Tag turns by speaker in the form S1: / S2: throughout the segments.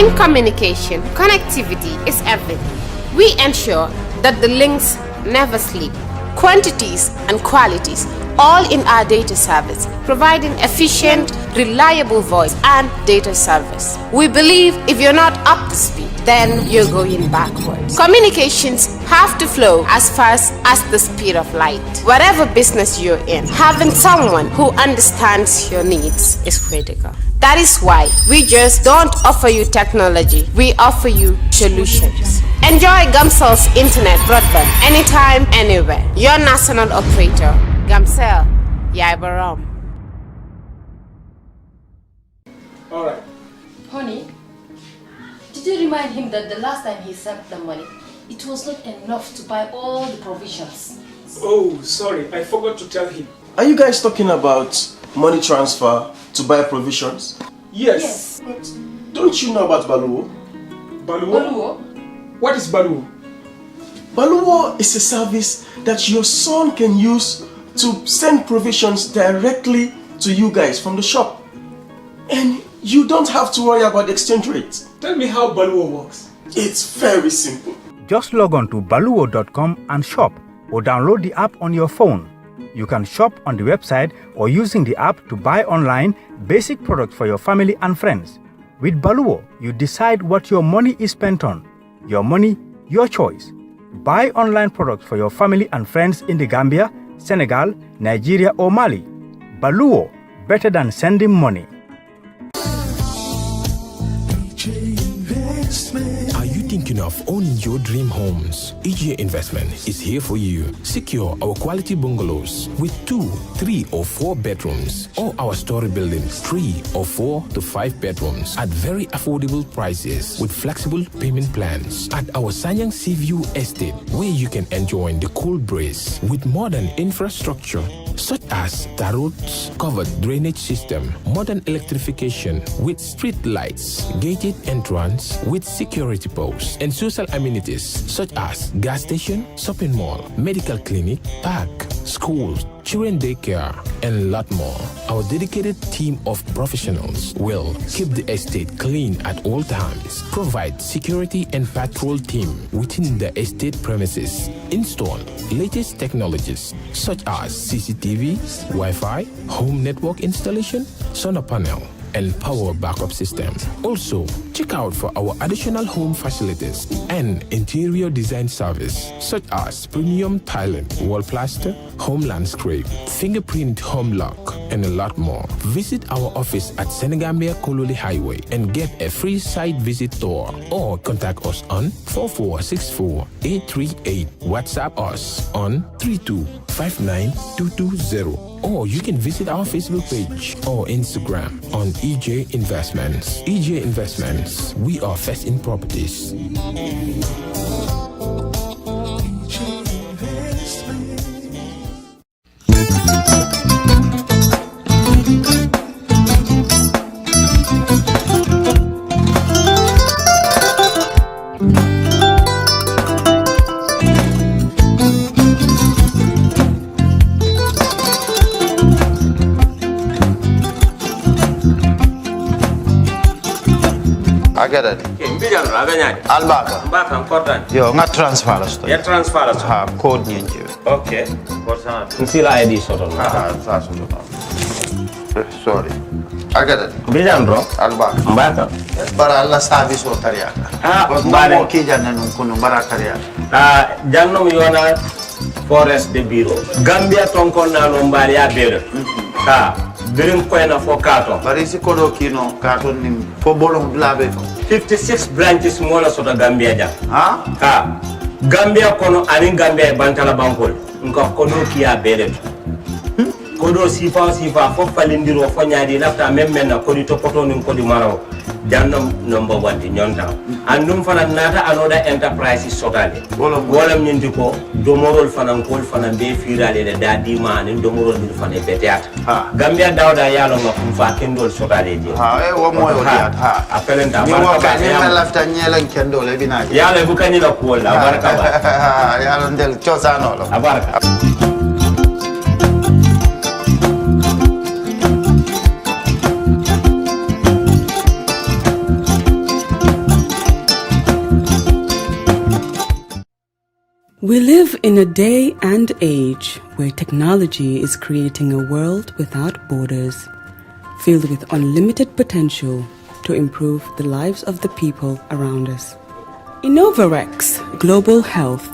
S1: In communication, connectivity is everything. We ensure that the links never sleep. Quantities and qualities, all in our data service, providing efficient, reliable voice and data service. We believe if you're not up to speed, then you're going backwards. Communications have to flow as fast as the speed of light. Whatever business you're in, having someone who understands your needs is critical. That is why we just don't offer you technology, we offer you solutions. Enjoy Gamcel's internet broadband anytime, anywhere. Your national operator, Gamcel, Yaibaram.
S2: Alright.
S3: Honey, did you remind him that the last time he sent the money, it was not enough to buy all the provisions?
S2: Oh, sorry, I forgot to tell him.
S4: Are you guys talking about money transfer to buy provisions?
S2: Yes.
S4: But don't you know about Baluwo?
S2: Baluwo? What is Baluwo?
S4: Baluwo is a service that your son can use to send provisions directly to you guys from the shop. And you don't have to worry about the exchange rate.
S2: Tell me how Baluwo works.
S4: It's very simple.
S5: Just log on to baluwo.com and shop, or download the app on your phone. You can shop on the website or using the app to buy online basic products for your family and friends. With Baluwo, you decide what your money is spent on. Your money, your choice. Buy online products for your family and friends in the Gambia, Senegal, Nigeria or Mali. Baluwo, better than sending money.
S6: Are you thinking of owning your dream homes? EJ Investment is here for you. Secure our quality bungalows with 2, 3 or 4 bedrooms, or our story buildings 3 or 4 to 5 bedrooms at very affordable prices with flexible payment plans at our Sanyang Seaview Estate, where you can enjoy the cool breeze with modern infrastructure such as tar roads, covered drainage system, modern electrification with street lights, gated entrance with security posts, and social amenities such as gas station, shopping mall, medical clinic, park, schools, children daycare, and a lot more. Our dedicated team of professionals will keep the estate clean at all times, provide security and patrol team within the estate premises, install latest technologies such as CCTV, Wi-Fi, home network installation, solar panel, and power backup system. Also, check out for our additional home facilities and interior design service such as premium tiling, wall plaster, home landscape, fingerprint home lock, and a lot more. Visit our office at Senegambia Kololi Highway and get a free site visit tour, or contact us on 4464-838. WhatsApp us on 3259220. Or you can visit our Facebook page or Instagram on EJ Investments. EJ Investments, we are first in properties.
S7: Agada.
S8: Mbijan raganya.
S7: Albaka.
S8: Mbaka important.
S7: Yo, nga transfer la sto.
S8: Ya transfer la sto.
S7: Ha, code nyenje.
S8: Okay. Korsa. Nsila ID soto.
S7: Ah, sa soto. Sorry. Agada.
S8: Mbijan bro.
S7: Albaka.
S8: Mbaka.
S7: Bara alla service o tariaka.
S8: Ah,
S7: mbare mo ki janna nun kuno bara tariaka.
S8: Ah, janno mi yona forest de bureau. Gambia tonkon na no mbari ya bere. Ha. Birim koyna fo kato.
S7: Bari si kodo kino kato ni fo bolong blabe.
S8: 56 branches mola soto Gambia jam.
S7: Ha?
S8: Ha. Gambia kono ani Gambia bantala bankol. Nko kodo kiya bere. Kodo sifa fo falindiro fo nyaadi lafta memmen na kodi to poto nin kodi maraw. Jannam number 1 di nyonta. Andum fana nata anoda enterprise sotale. Wolam nyindi ko domorol fana kol fana be firale de dadi mani domorol ni fana beteat. Gambia dawda yalo ngam fa kendol sotale je.
S7: Ha, wo mo yo diat ha.
S8: Apelenta
S7: ni wo ka ni na lafta nyelen kendol e binaji.
S8: Yalo bu kanyi la ko la baraka ba.
S7: Yalo ndel chosano lo.
S8: Abaraka.
S9: We live in a day and age where technology is creating a world without borders, filled with unlimited potential to improve the lives of the people around us. Innovarex Global Health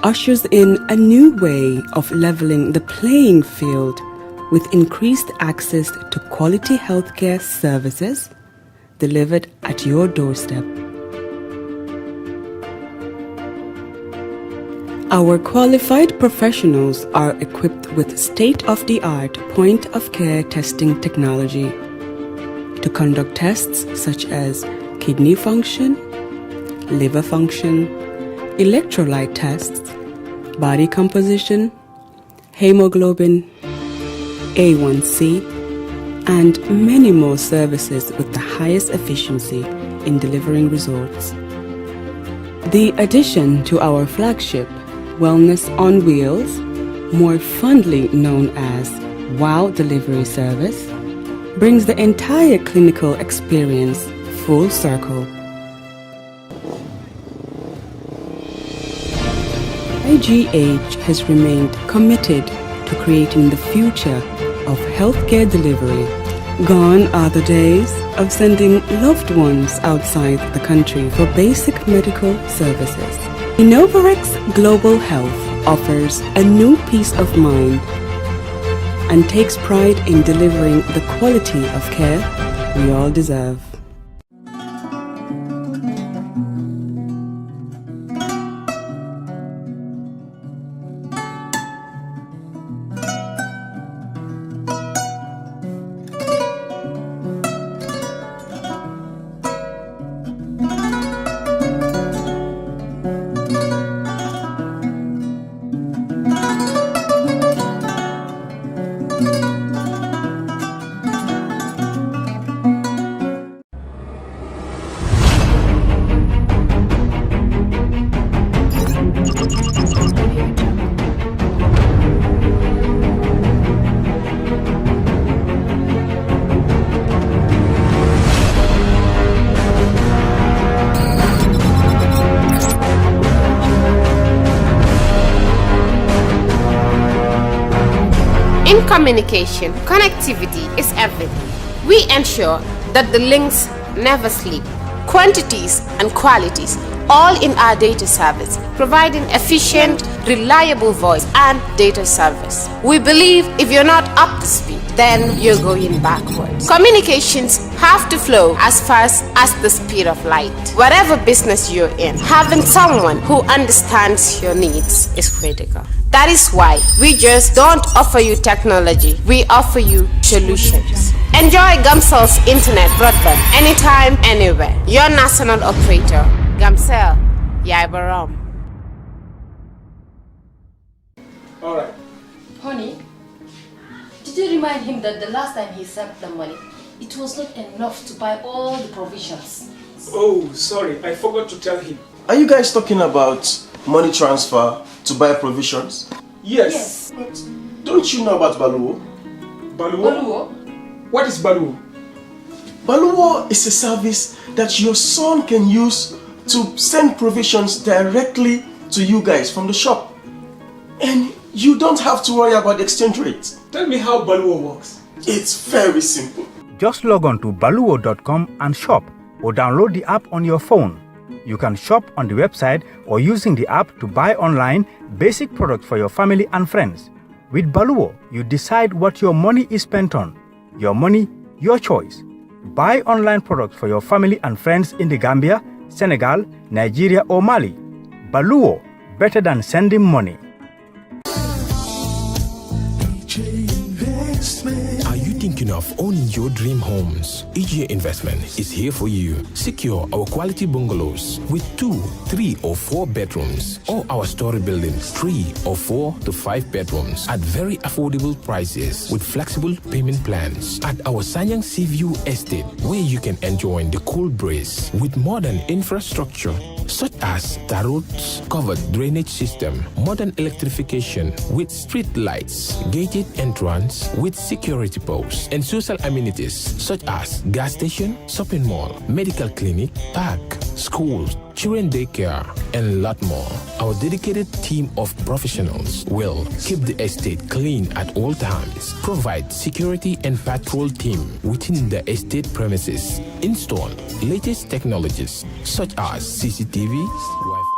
S9: ushers in a new way of leveling the playing field with increased access to quality healthcare services delivered at your doorstep. Our qualified professionals are equipped with state-of-the-art point-of-care testing technology to conduct tests such as kidney function, liver function, electrolyte tests, body composition, hemoglobin, A1C, and many more services with the highest efficiency in delivering results. The addition to our flagship Wellness on Wheels, more fondly known as WOW Delivery Service, brings the entire clinical experience full circle. IGH has remained committed to creating the future of healthcare delivery. Gone are the days of sending loved ones outside the country for basic medical services. Innovarex Global Health offers a new peace of mind and takes pride in delivering the quality of care we all deserve.
S1: In communication, connectivity is everything. We ensure that the links never sleep. Quantities and qualities, all in our data service, providing efficient, reliable voice and data service. We believe if you're not up to speed, then you're going backwards. Communications have to flow as fast as the speed of light. Whatever business you're in, having someone who understands your needs is critical. That is why we just don't offer you technology, we offer you solutions. Enjoy Gamcel's internet broadband anytime, anywhere. Your national operator, Gamcel, Yaibaram.
S2: Alright.
S3: Honey, did you remind him that the last time he sent the money, it was not enough to buy all the provisions?
S2: Oh, sorry, I forgot to tell him.
S4: Are you guys talking about money transfer to buy provisions?
S2: Yes.
S4: But don't you know about Baluwo?
S2: Baluwo? What is Baluwo?
S4: Baluwo is a service that your son can use to send provisions directly to you guys from the shop. And you don't have to worry about the exchange rate.
S2: Tell me how Baluwo works.
S4: It's very simple.
S5: Just log on to baluwo.com and shop, or download the app on your phone. You can shop on the website or using the app to buy online basic products for your family and friends. With Baluwo, you decide what your money is spent on. Your money, your choice. Buy online products for your family and friends in the Gambia, Senegal, Nigeria or Mali. Baluwo, better than sending money.
S6: Are you thinking of owning your dream homes? EJ Investment is here for you. Secure our quality bungalows with 2, 3 or 4 bedrooms, or our story buildings 3 or 4 to 5 bedrooms at very affordable prices with flexible payment plans at our Sanyang Seaview Estate, where you can enjoy the cool breeze with modern infrastructure such as tar roads, covered drainage system, modern electrification with street lights, gated entrance with security posts, and social amenities such as gas station, shopping mall, medical clinic, park, schools, children daycare, and a lot more. Our dedicated team of professionals will keep the estate clean at all times, provide security and patrol team within the estate premises, install latest technologies such as CCTV, Wi-Fi.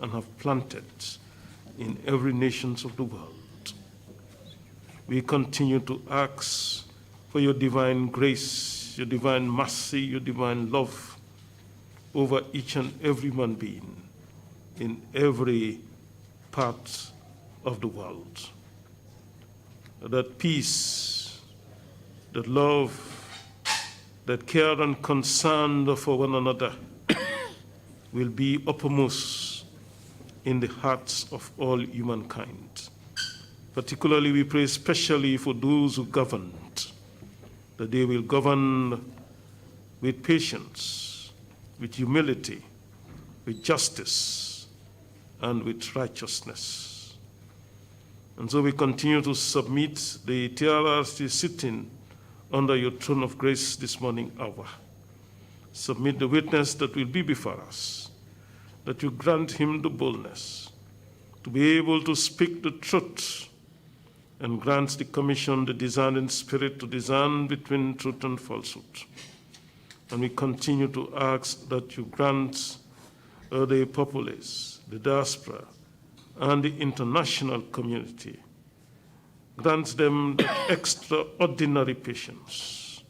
S10: And have planted in every nation of the world. We continue to ask for your divine grace, your divine mercy, your divine love over each and every human being in every part of the world. That peace, that love, that care and concern for one another will be uppermost in the hearts of all humankind. Particularly, we pray especially for those who governed, that they will govern with patience, with humility, with justice, and with righteousness. And so we continue to submit the TRRC sitting under your throne of grace this morning hour. Submit the witness that will be before us, that you grant him the boldness to be able to speak the truth, and grants the commission the discerning spirit to discern between truth and falsehood. And we continue to ask that you grant the populace, the diaspora, and the international community, grant them that extraordinary patience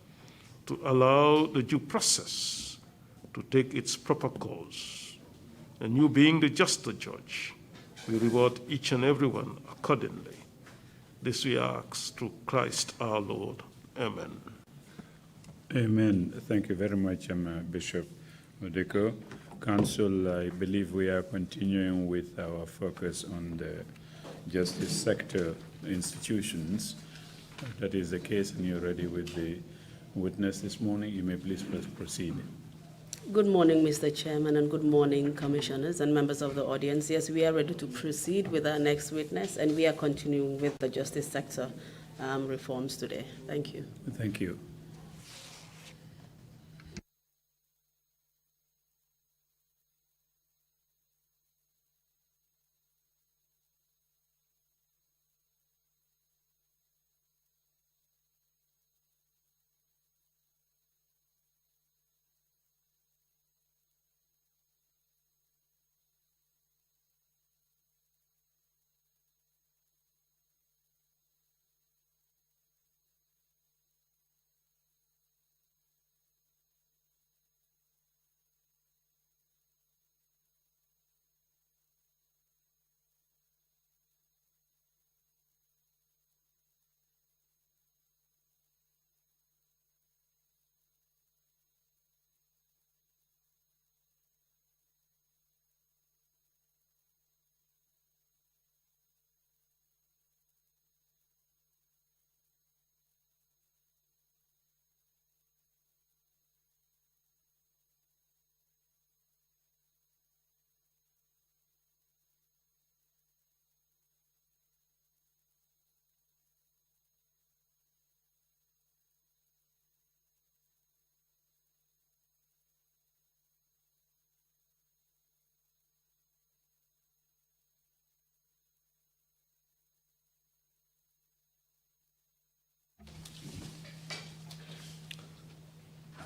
S10: to allow the due process to take its proper course. And you, being the just judge, will reward each and every one accordingly. This we ask through Christ our Lord. Amen.
S11: Amen. Thank you very much, Bishop Odeko. Council, I believe we are continuing with our focus on the justice sector institutions. That is the case, and you're ready with the witness this morning. You may please proceed.
S12: Good morning, Mr. Chairman, and good morning, commissioners and members of the audience. Yes, we are ready to proceed with our next witness, and we are continuing with the justice sector reforms today. Thank you.
S11: Thank you.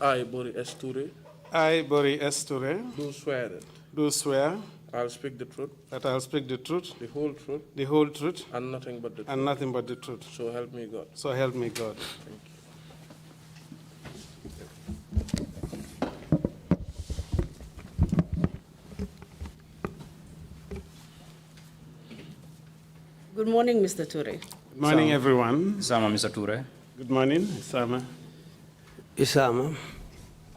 S13: I, Borry S. Touray.
S2: I, Borry S. Touray.
S13: Do swear.
S2: Do swear.
S10: I'll speak the truth.
S13: That I'll speak the truth.
S10: The whole truth.
S13: The whole truth.
S10: And nothing but the truth.
S13: And nothing but the truth.
S10: So help me God.
S13: So help me God.
S10: Thank you.
S12: Good morning, Mr. Touray.
S13: Good morning, everyone.
S14: Isama, Mr. Touray.
S13: Good morning, Isama.
S14: Isama.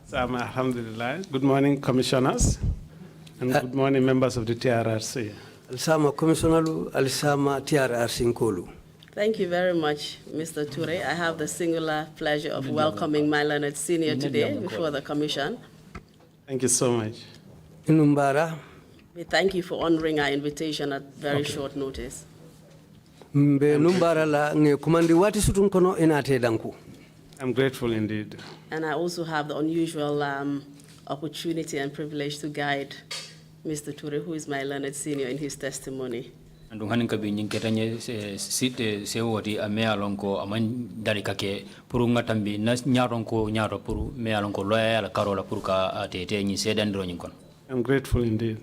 S13: Isama, alhamdulillah. Good morning, commissioners. And good morning, members of the TRRC.
S14: Isama, Commissioner Alisama TRRC Nkolu.
S12: Thank you very much, Mr. Touray. I have the singular pleasure of welcoming my learned senior today before the Commission.
S13: Thank you so much.
S14: Inumbara.
S12: We thank you for honoring our invitation at very short notice.
S14: I'm
S13: grateful indeed.
S12: And I also have the unusual opportunity and privilege to guide Mr. Touray, who is my learned senior, in his testimony.
S14: And hanin kabi nyin ketanye site sewoti amea lonko aman dari kake puru ngatambi na nyaronko nyaro puru mea lonko loya karola puru ka atete nyi sedandro nyinkon.
S13: I'm grateful indeed.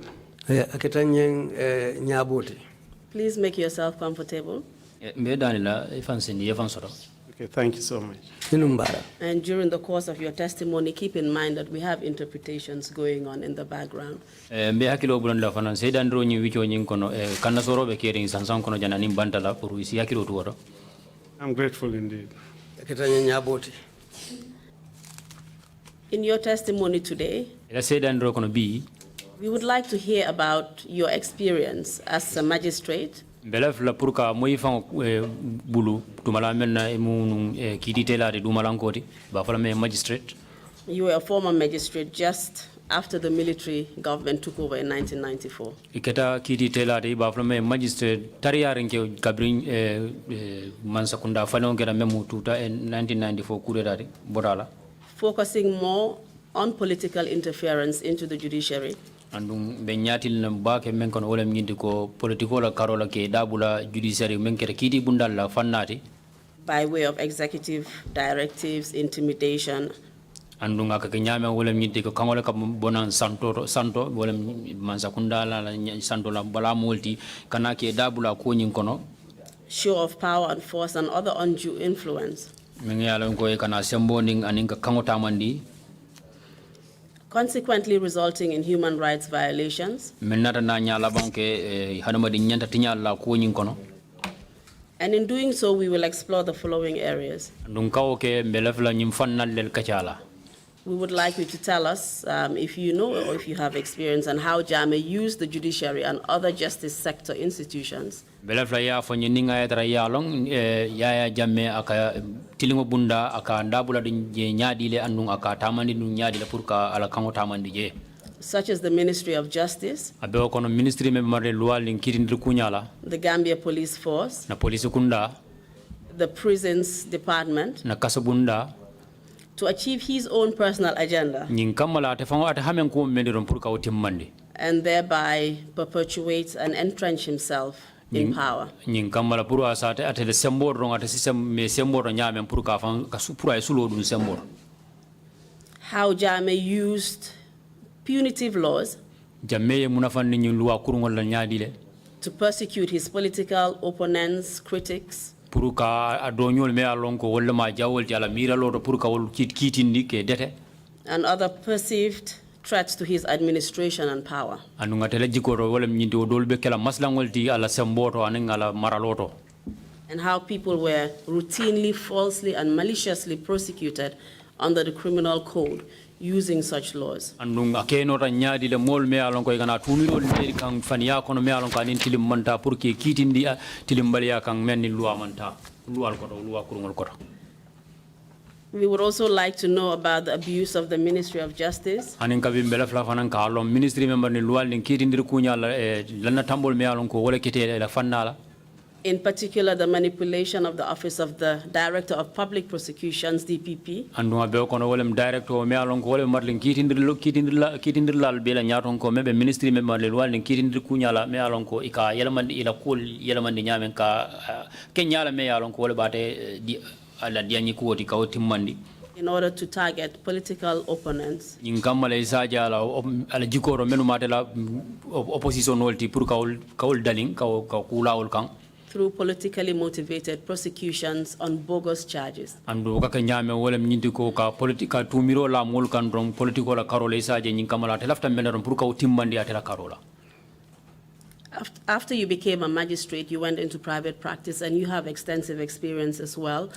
S14: Aketanye nyaboti.
S12: Please make yourself comfortable.
S14: Mbe danila ifansini yefansoro.
S13: Okay, thank you so much.
S12: And during the course of your testimony, keep in mind that we have interpretations going on in the background.
S14: Mbe hakilo bulanda fanan sedandro nyi wicho nyinkono kanna soro be kering sansan kono jana nimbantala puru isi hakilo tuwaro.
S13: I'm grateful indeed.
S14: Aketanye nyaboti.
S12: In your testimony today,
S14: sedandro kono bi.
S12: We would like to hear about your experience as a magistrate.
S14: Belef la purka moy fan bulu dumala menna emun kiti telade dumalankoti ba fala me magistrate.
S12: You were a former magistrate just after the military government took over in 1994.
S14: Iketa kiti telade ba fala me magistrate tariyaren ke kabrin mansakunda falon ke memu tuta in 1994 kudedade bodala.
S12: Focusing more on political interference into the judiciary.
S14: Andum be nyatil na bake men kono wolem nyindi ko politiko la karola ke dabula judiciary men kete kiti bundal la fannati
S12: by way of executive directives, intimidation.
S14: Andum aka ke nyame wolem nyindi ko kangola kam bonan santo wolem mansakunda la santo la bala molti kanake dabula ko nyin kono
S12: show of power and force and other undue influence.
S14: Men yala ko e kana semboning aninga kangota mandi,
S12: consequently resulting in human rights violations. And in doing so, we will explore the following areas. We would like you to tell us if you know or if you have experience on how Jammeh used the judiciary and other justice sector institutions such as the Ministry of Justice, the Gambia Police Force, the Prisons Department, to achieve his own personal agenda and thereby perpetuate and entrench himself in power. How Jammeh used punitive laws to persecute his political opponents, critics, and other perceived threats to his administration and power. And how people were routinely, falsely, and maliciously prosecuted under the criminal code using such laws. We would also like to know about the abuse of the Ministry of Justice, in particular the manipulation of the Office of the Director of Public Prosecutions, DPP, in order to target political opponents
S14: in kamala isaja ala jikoro menu matela opposition wolti pour kaul daling ka kulaul kan
S12: through politically motivated prosecutions on bogus charges.
S14: Andu kaka nyame wala nyindi ko ka politika tumiro la mol kan ron politiko la karola isaje nyin kamala telafta meneron pour ka timmandi atela karola.
S12: After you became a magistrate, you went into private practice and you have extensive experience as well.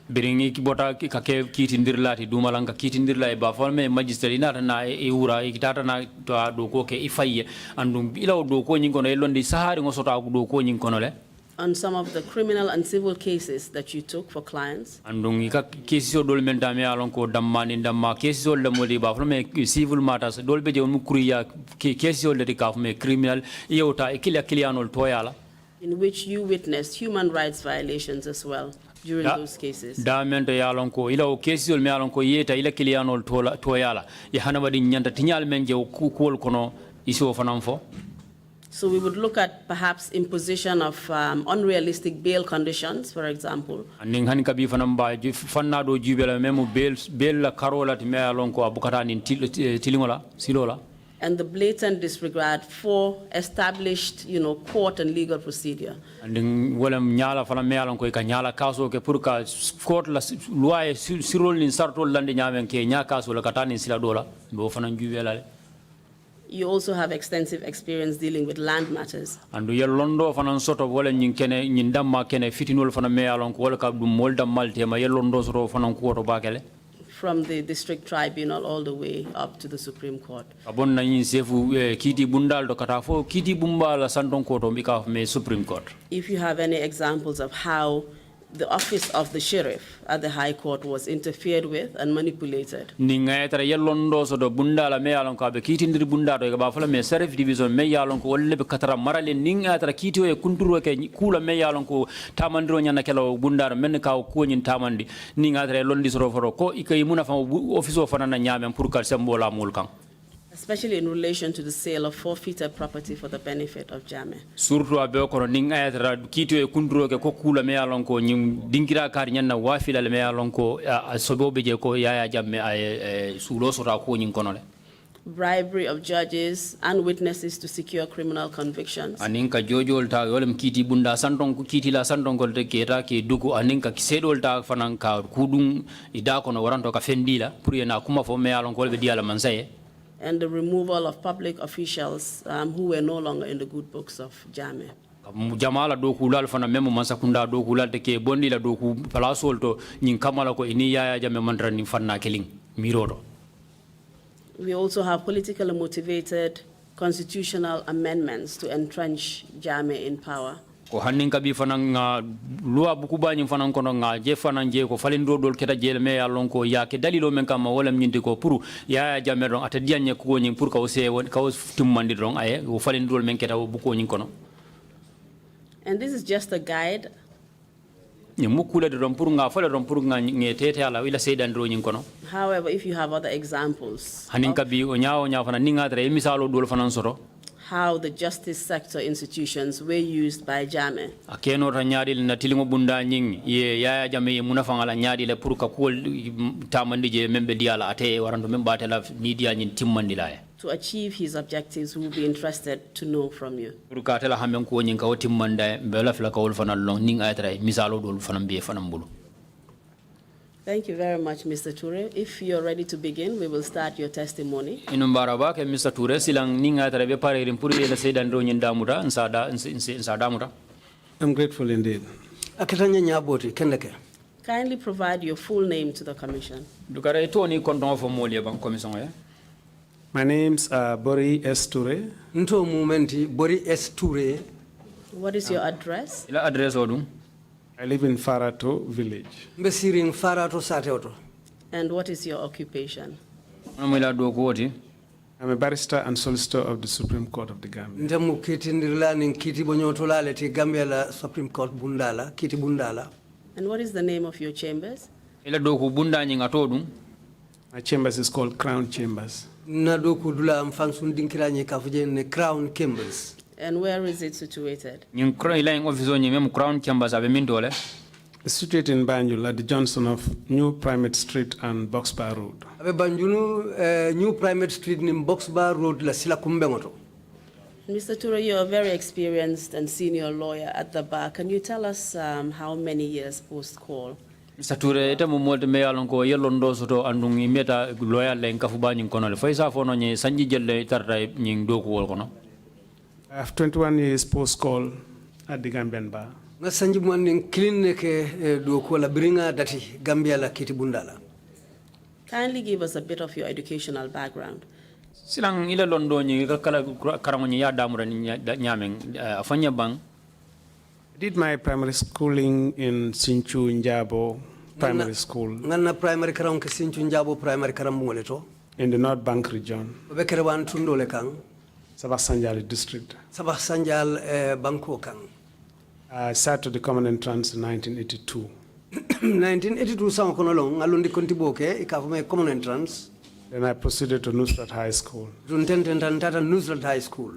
S14: Biringi kibota kake kitindirla ti dumalanga kitindirla e ba forme magistrate na na e ura e kitata na do ko ke ifaye andu ila do ko nyin kono e londi sahari ngosota do ko nyin kono le
S12: on some of the criminal and civil cases that you took for clients.
S14: Andung ika cases dol menta me alon ko damani damma cases dol modi ba from civil matters dol be je mu kuriya cases dol de ka from criminal yota ikila kilianol toyala
S12: in which you witnessed human rights violations as well during those cases.
S14: Da menta yalon ko ila o cases dol me alon ko yeta ila kilianol toyala ya hana wadi nyanta tinyal menje ko kono iso fanam fo.
S12: So we would look at perhaps imposition of unrealistic bail conditions, for example.
S14: And the
S12: blatant disregard for established, court and legal procedure.
S14: And then nyala fana me alon ko nyala kaso ke purka court la loi sirol ni sartol lande nyamen ke nya kaso la katani sila dola bo fana jubela.
S12: You also have extensive experience dealing with land matters.
S14: And we londo fanan soto wala nyinkene nyindamma kene fitinol fana me alon ko wala ka dum molda malte ma yelondo soto fanan ko to bakele
S12: from the district tribunal all the way up to the Supreme Court.
S14: Abon na yin sefu kiti bundal do kata fo kiti bumbala santon ko to bika me Supreme Court.
S12: If you have any examples of how the office of the sheriff at the High Court was interfered with and manipulated.
S14: Ninga etara yelondo so do bundala me alon ka be kiti ndir bundado e ba fala me sheriff division me yalon ko wolle be katara marale ninga etara kiti e kunturo ke kula me yalon ko tamandiro nyana kelo bundar men ka ko nyin tamandi ninga etara londi so foro ko ikay muna fa office of fanana nyame pour kal sembola mul kan.
S12: Especially in relation to the sale of forfeited property for the benefit of Jammeh.
S14: Surtout abe ko ninga etara kiti e kunturo ke ko kula me yalon ko nyim dingira kar nyanna wafila le me yalon ko sobobe je ko yaya Jammeh ay sulo sota ko nyin konole.
S12: Bribery of judges and witnesses to secure criminal convictions.
S14: Aninka jojol ta wolem kiti bunda santon ko kiti la santon ko de keta ke duku aninka kisedol ta fanan ka kudum ida ko no waranto ka fendila pour yana kuma fo me yalon ko be diala mansaye.
S12: And the removal of public officials who were no longer in the good books of Jammeh.
S14: Jamala do kulal fana memo mansakunda do kulal te ke bondi la do ku palasol to nyin kamala ko ini yaya Jammeh mandra ni fanna keling mirodo.
S12: We also have politically motivated constitutional amendments to entrench Jammeh in power.
S14: Ko hannin kabi fanan loi buku bani fanan kono nga je fanan je ko falen do dol keta jele me yalon ko ya ke dalilo men kam wala nyindi ko pour ya Jammeh ron ata dianye ko nyin pour ka o se won ka o tummandi ron ay o falen dol men keta buku nyin kono.
S12: And this is just a guide.
S14: Ni mukula de ron pour nga fale ron pour nga ngete ala ila sedan ro nyin kono.
S12: However, if you have other examples,
S14: hannin kabi o nyaawo fanan ninga tra misalo dol fanan soro
S12: how the justice sector institutions were used by Jammeh.
S14: Akeno ranyadi na tilingo bunda nying ye yaya Jammeh munafanga la nyadi le pour ka ko tamandi je membe diala ate warando membe atela media nyin timmandi la
S12: to achieve his objectives. We will be interested to know from you.
S14: Pour ka tela hamen ko nyin ka timmanda be la fla ka wol fanal long ning atra misalo dol fanam be fanam bulu.
S12: Thank you very much, Mr. Touray. If you're ready to begin, we will start your testimony.
S14: Inumbaraba ke Mr. Touray silang ninga tarebe pare rimpuri le sedan ro nyinda muda nsada muda.
S13: I'm grateful indeed.
S12: Kindly provide your full name to the commission.
S14: Dukare toni konton fo molie ban commission ya.
S13: My name's Borry S. Touray.
S15: Nto momenti Borry S. Touray.
S12: What is your address?
S14: Ila address odum.
S13: I live in Fatou village.
S15: Mbesiring Fatou Sateoto.
S12: And what is your occupation?
S13: I'm a barrister and solicitor of the Supreme Court of the Gambia.
S15: Ndemu kiti ndirlani kiti bonyotolale ti Gambia la Supreme Court bundala kiti bundala.
S12: And what is the name of your chambers?
S14: Ila doku bunda nyinga todum.
S13: My chambers is called Crown Chambers.
S15: Na doku dula mfansun dinkiranye kafuje ne Crown Chambers.
S12: And where is it situated?
S14: Crown Chambers abe mindole.
S13: Situated in Banjul at the junction of New Primate Street and Boxbar Road.
S15: Abe Banjulu New Primate Street ni Boxbar Road la sila kumbengoto.
S12: Mr. Touray, you're a very experienced and senior lawyer at the bar. Can you tell us how many years post-call?
S14: Mr. Touray, ita mo molde me yalon ko yelondo soto andung imeta lawyer len kafu ba nyin kono le faysa fono ni sanji jelle tarta nyin do ko wol kono.
S13: I have 21 years post-call at the Gambian bar.
S15: Nga sanji mwanin clean ke do ko la bringa dati Gambia la kiti bundala.
S12: Kindly give us a bit of your educational background.
S14: Silang ila londo ni kala karango ni ya damura ni nyameng afanya bang.
S13: I did my primary schooling in Sinchu Njabo Primary School.
S15: Ngana primary karang ke Sinchu Njabo primary karang bungoleto.
S13: In the North Bank region.
S15: Bekere wan tundole kang.
S13: Sabah Sanjal district.
S15: Sabah Sanjal Banko kang.
S13: I sat to the common entrance in 1982.
S15: 1982 sang kono long alundi kontiboke ikafume common entrance.
S13: Then I proceeded to Nusrat High School.
S15: Nusrat High School.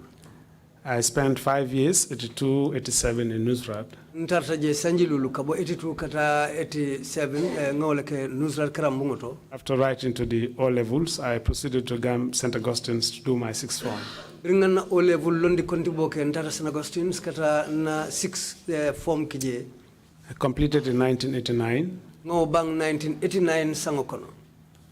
S13: I spent 5 years, 82, 87 in Nusrat.
S15: Ntartaje sanjilulu kabo 82 kata 87 ngole ke Nusrat karambungoto.
S13: After writing to the O levels, I proceeded to St. Augustine's to do my 6th form.
S15: Ringana O level londi kontiboke ntata St. Augustine's kata na 6th form kije.
S13: I completed in 1989.
S15: Ngo bang 1989 sangokono.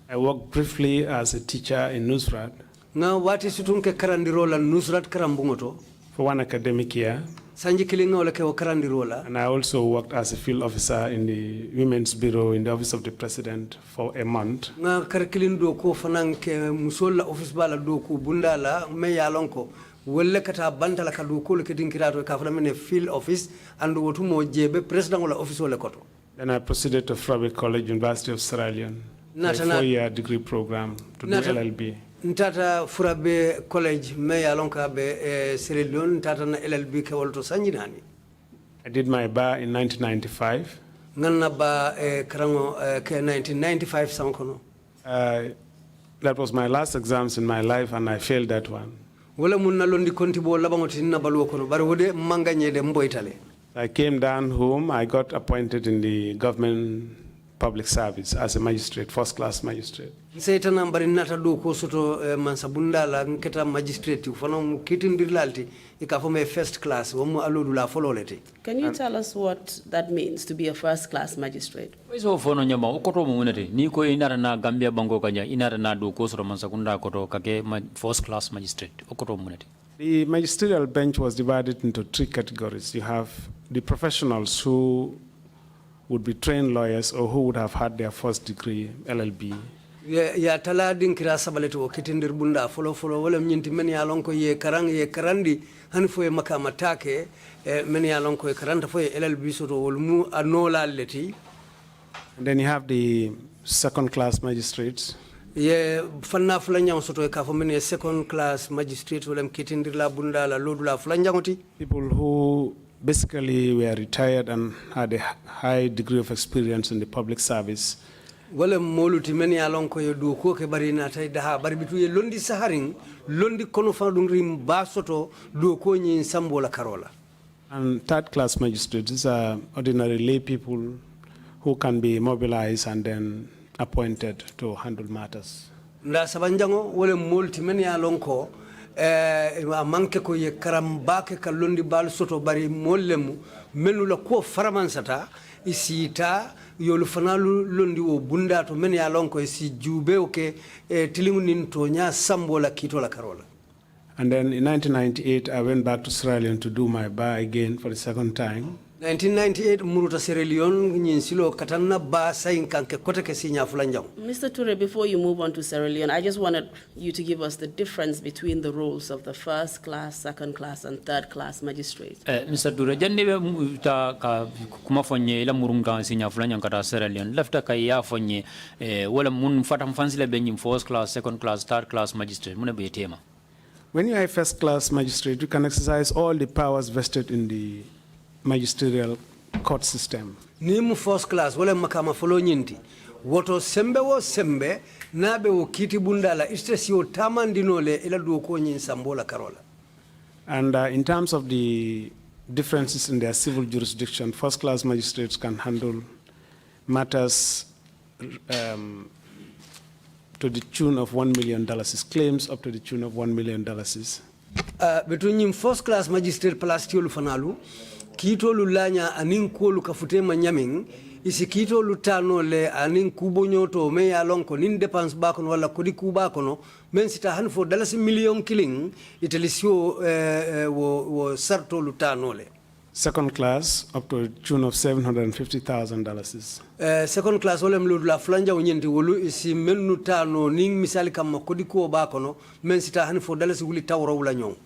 S13: I worked briefly as a teacher in Nusrat.
S15: Nga wati sutunke karandirola Nusrat karambungoto.
S13: For 1 academic year.
S15: Sanji kilinga ole ke karandirola.
S13: And I also worked as a field officer in the Women's Bureau in the Office of the President for a month.
S15: Nga karkilindo ko fananke musola office bala do ko bundala me yalonko. Welle kata bantala ka do ko le kedinkirato ka fana mene field office and wotu mo jebe president wala office ole koto.
S13: Then I proceeded to Frabe College, University of Sierra Leone. A 4-year degree program to do LLB.
S15: Ntata Furabe College me yalonka be Sierra Leone ntata na LLB ke wolto sanjinani.
S13: I did my bar in 1995.
S15: Nganna ba karango ke 1995 sankono.
S13: That was my last exams in my life and I failed that one.
S15: Wala mun nalondi konti bo labangoti na baluwo kono bari wode manganye de mboytale.
S13: I came down home. I got appointed in the government public service as a magistrate, first-class magistrate.
S15: Seytana mbari nata do ko soto mansabunda la nketa magistrate fano kitindirlalti ikafome first class womu alodu la fololete.
S12: Can you tell us what that means to be a first-class magistrate?
S14: Weso fono nyama okoto munete ni ko inara na Gambia bango kanya inara na do ko soto mansakunda koto kake first-class magistrate okoto munete.
S13: The magisterial bench was divided into 3 categories. You have the professionals who would be trained lawyers or who would have had their first degree, LLB.
S15: Ya tala dinkira sabalete o kitindir bunda folo wala nyinti men ya lonko ye karandi han fo makama take men ya lonko ye karanta fo LLB soto wolmu anola leti.
S13: And then you have the second class magistrates.
S15: Ye fanna fulanya soto ka fo men second class magistrate wala kitindir la bunda la lodula fulanyangoti.
S13: People who basically were retired and had a high degree of experience in the public service.
S15: Wala moluti men ya lonko ye do ko ke bari na tay daha bari bitu ye londi saharing londi kono fa dum rim basoto do ko nyi sambola karola.
S13: And third class magistrates, these are ordinary lay people who can be mobilized and then appointed to handle matters.
S15: Nda sabanjango wala molti men ya lonko manke ko ye karambake ka londi bal soto bari mollemu menu la ko faramansata isita yolu fanalu londi o bunda to men ya lonko isi jube oke tilimu nin to nya sambola kito la karola.
S13: And then in 1998 I went back to Sierra Leone to do my bar again for the second time.
S15: 1998 muruta Sierra Leone nyinsilo katanna ba sayin kanke kote ke sinya fulanjang.
S12: Mr. Touray, before you move on to Sierra Leone, I just wanted you to give us the difference between the roles of the first class, second class, and third class magistrates.
S14: Mr. Touray, jande be ta ka kuma fonye ila murunga sinya fulanya kata Sierra Leone lefta ka ya fonye wala mun fatam fansile be nyim first class, second class, third class magistrate mun be tema.
S13: When you are a first class magistrate, you can exercise all the powers vested in the magisterial court system.
S15: Nimu first class wala makama folo nyinti woto sembe wo sembe nabe wo kiti bundala istres yo tamandinole ila do ko nyin sambola karola.
S13: And in terms of the differences in their civil jurisdiction. First-class magistrates can handle matters to the tune of $1 million, claims up to the tune of $1 million.
S15: Between first-class magistrate palastiolu fanalu, kitolu lanya anin kuolu kafutema nyaming, isi kitolu tano le anin kubonyoto me ya lonko nin dépense bakono wala kodi kubakono men sita hanfo $1 killing itelisio wo sartolu tano le.
S13: Second class, up to the tune of $750,000.
S15: Second class, ole mlu la flanja unyenti wolu isi menu tano ning misali kama kodiko bakono men sita hani for dalasi wuli tawra wula nyong.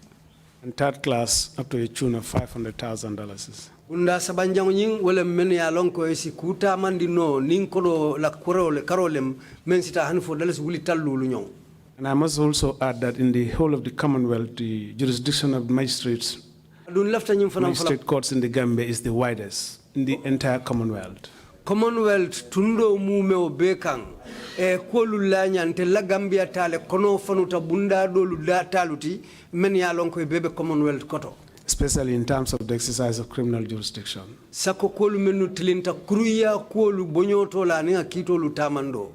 S13: And third class, up to the tune of $500,000.
S15: Unda sabanjangu nying wole menu ya lonko isi kuta mandi no ning kodo la karolem men sita hani for dalasi wuli talu wulu nyong.
S13: And I must also add that in the whole of the Commonwealth, the jurisdiction of magistrates magistrate courts in the Gambia is the widest in the entire Commonwealth.
S15: Commonwealth tundo mume obekang kolu lanya nte la Gambia tale kono fanuta bunda dolu da taluti men ya lonko bebe Commonwealth koto.
S13: Especially in terms of the exercise of criminal jurisdiction.
S15: Sako kolu menu tilinta kuruya kolu bonyoto la ninga kitolu tamando.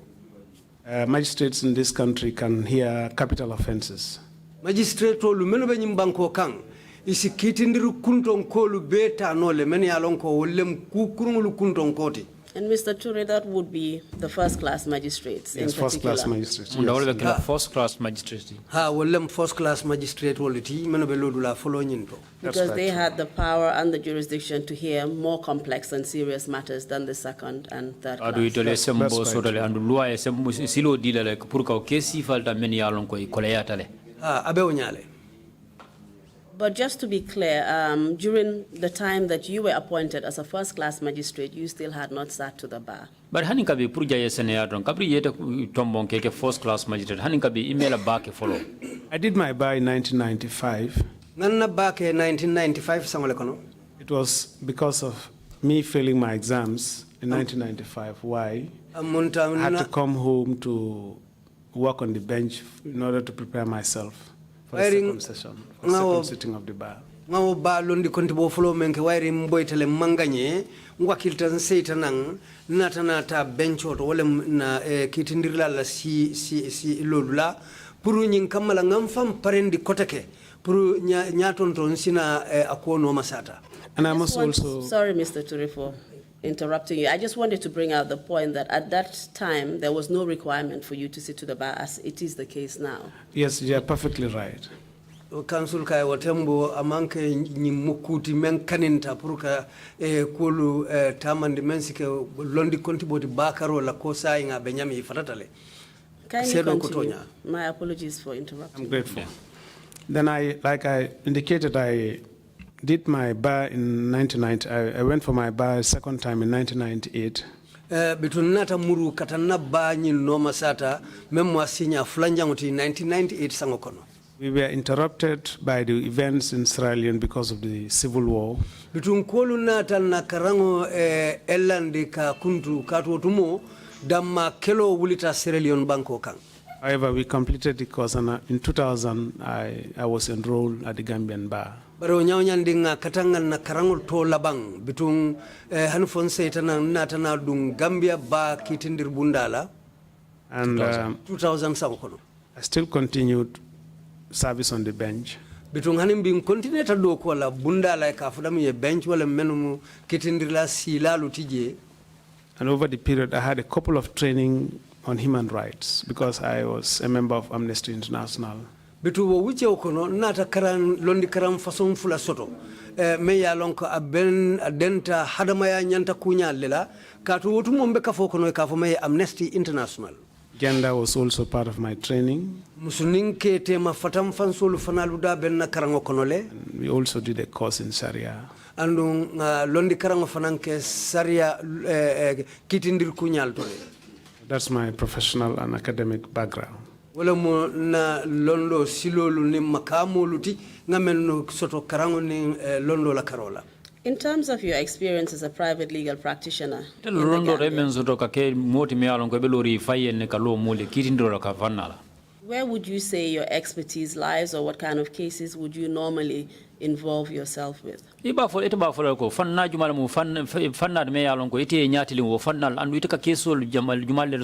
S13: Magistrates in this country can hear capital offenses.
S15: Magistrate tolu menu be nyimbanko kang isi kitindiru kunton kolu beta nole meni alonko wolem kukurungulu kunton koti.
S12: And Mr. Touray, that would be the first-class magistrates in particular.
S13: First-class magistrates.
S14: Yes. First-class magistrates.
S15: Ha, wolem first-class magistrate woliti meno belodu la follow nyinto.
S12: Because they had the power and the jurisdiction to hear more complex and serious matters than the second and third class.
S14: Adu itole sembo sodale andu loi sembo silo dilale pour ka kesi falta meni alon ko kolayatale.
S15: Ha, abe onyale.
S12: But just to be clear, during the time that you were appointed as a first-class magistrate, you still had not sat to the bar.
S14: But hani kabi purja yesene adron kabri yete tombon keke first-class magistrate hani kabi email back follow.
S13: I did my bar in 1995.
S15: Nanna back in 1995 sangole kono.
S13: It was because of me failing my exams in 1995. Why? I had to come home to work on the bench in order to prepare myself for the second session, for the second sitting of the bar.
S15: Ngawo ba londi konti bo folo menke wairi mboitele manganye ngwakilta nseita nang nata bencho to wala na kitindirla la si lolula puru nyin kamala ngamfam parendi kotake puru nyaton ton sina akono masata.
S13: And I must also
S12: sorry Mr. Touray for interrupting you. I just wanted to bring out the point that at that time there was no requirement for you to sit to the bar as it is the case now.
S13: Yes, you are perfectly right.
S15: Council kai watembo amanke nyimukuti men kaninta puruka kulu tamandi mensike londi kontiboti bakaro la kosa inga benyami fatatale.
S12: Kindly continue. My apologies for interrupting.
S13: I'm grateful. Then like I indicated, I did my bar in 1990. I went for my bar second time in 1998.
S15: Bitunata muru katana ba nyi noma sata memwa sinya flanjanguti 1998 sangokono.
S13: We were interrupted by the events in Sierra Leone because of the civil war.
S15: Bitun kolu natal na karango elandi ka kuntu katuotumo damma kelo wulita Sierra Leone banko kang.
S13: However, we completed the course, and in 2000, I was enrolled at the Gambian bar.
S15: Baro nyawnyandi nga katangal na karango to labang bitun hanfon seitana natana dung Gambia ba kitindir bundala.
S13: And
S15: 2000 sangokono.
S13: I still continued service on the bench.
S15: Bitung hanim bing continue ta do ko la bunda la ka fudam ye bench wala menum kitindirla silalu tije.
S13: And over the period I had a couple of training on human rights because I was a member of Amnesty International.
S15: Bitu wo wuce okono nata karan londi karam façon fula soto me ya lonko aben adenta hadamaya nyanta kunya lela katu wotu mombe ka fokono ka fo me Amnesty International.
S13: Gender was also part of my training.
S15: We also did
S13: a course in Sharia. That's my professional and academic background.
S12: In terms of your experience as a private legal practitioner, where would you say your expertise lies, or what kind of cases would you normally involve yourself with?
S14: Iba for ita ba for ko fanna jumal mu fanna me yalon ko ite nyatili wo fanna andu ita ka kesol jumal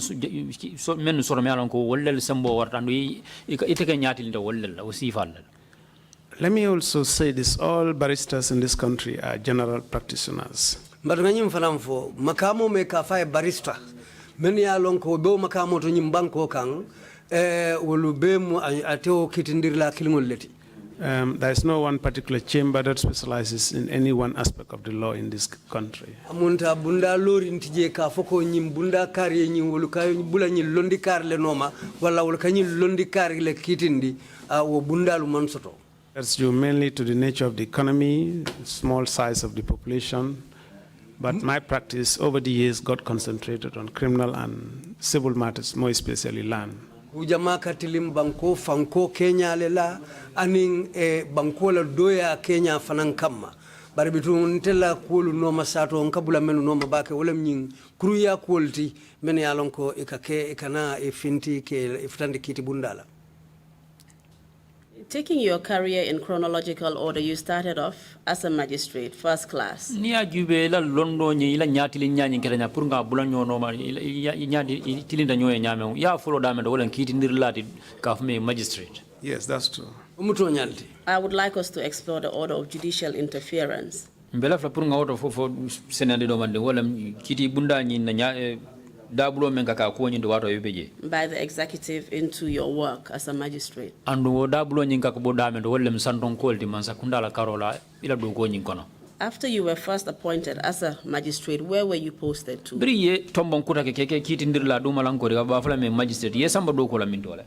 S14: so men so me yalon ko wollel sambo warta andu ita ka nyatili ndo wollel o sifal.
S13: Let me also say this: all baristas in this country are general practitioners.
S15: Mbaranganyim fanamfo makamo me kafaye barista men yalon ko be makamo to nyim banko kan wolu be mu ateo kitindirla kilingol leti.
S13: There is no one particular chamber that specializes in any one aspect of the law in this country.
S15: Amunta bunda lori ntije ka foko nyim bunda kari nyim wolu kayo bula nyi londi kar le noma wala wolu kanyi londi kar le kitindi wo bunda lu mansoto.
S13: That's due mainly to the nature of the economy, small size of the population. But my practice over the years got concentrated on criminal and civil matters, more especially land.
S15: Ujama katilim banko fanko Kenya lela aning banko la doya Kenya fanan kama bari bitu ntela kulu noma sato nkabula menu noma bake wala mnying kruya quality meni alonko ikake ikana ifinti ke ifutandi kiti bundala.
S12: Taking your career in chronological order, you started off as a magistrate, first class.
S14: Ni ajube la londo ni ila nyati li nyanyi keranya purunga bulanyo no ma nyati tilinda nyoye nyame ya follow dame do wala kiti ndirlati kafume magistrate.
S13: Yes, that's true.
S12: I would like us to explore the order of judicial interference.
S14: Mbela fla purunga auto fo senade do mande wala kiti bunda ni na
S12: by the executive into your work as a magistrate. After you were first appointed as a magistrate, where were you posted to?
S13: I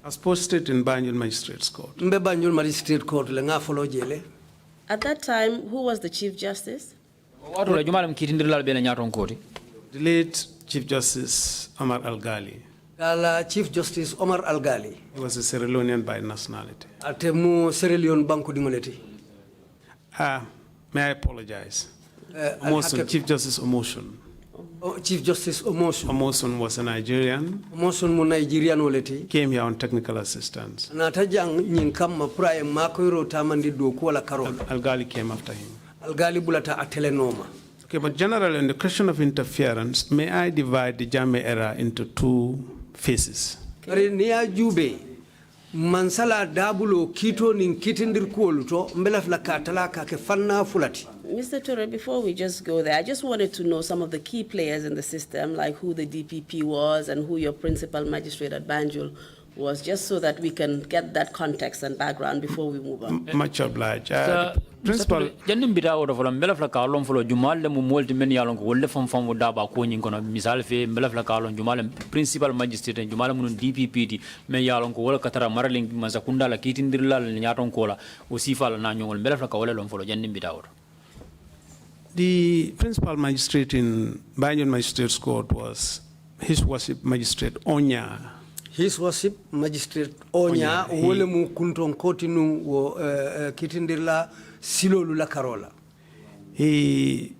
S13: was posted in Banjul Magistrates Court.
S12: At that time, who was the Chief Justice?
S13: The late Chief Justice Omar Al-Ghali.
S15: Chief Justice Omar Al-Ghali.
S13: He was a Sierra Leonean by nationality.
S15: Atemu Sierra Leone Banco Dingoleti.
S13: May I apologize? Chief Justice Omosun.
S15: Chief Justice Omosun.
S13: Omosun was a Nigerian.
S15: Omosun mu Nigerian oleti.
S13: Came here on technical assistance.
S15: Natajang nyinkam praye makoiro tamandi do kuala karol.
S13: Al-Ghali came after him.
S15: Al-Ghali bulata atelenoma.
S13: Okay, but generally, in the question of interference, may I divide the Jammeh era into two phases?
S15: Mansala dabulo kito nin kitindir kuoluto mbelafla katala kake fanna fulati.
S12: Mr. Touray, before we just go there, I just wanted to know some of the key players in the system, like who the DPP was and who your principal magistrate at Banjul was, just so that we can get that context and background before we move on.
S13: Much obliged. Principal.
S14: Jandim bida odo fola mbela fla kalon folo jumal le mu molti men yalon ko wolle fam fam woda ba ko nyin kono misal fe mbela fla kalon jumal principal magistrate jumal mun DPP di men yalon ko wala katara marling mazakunda la kitindirla la nyaton kola o sifala na nyongol mbela fla ka wala lon folo jandim bida odo.
S13: The principal magistrate in Banjul Magistrates Court was His Worship Magistrate Onya.
S15: His Worship Magistrate Onya wole mu kunton kotinu wo kitindirla silolu la karola.
S13: He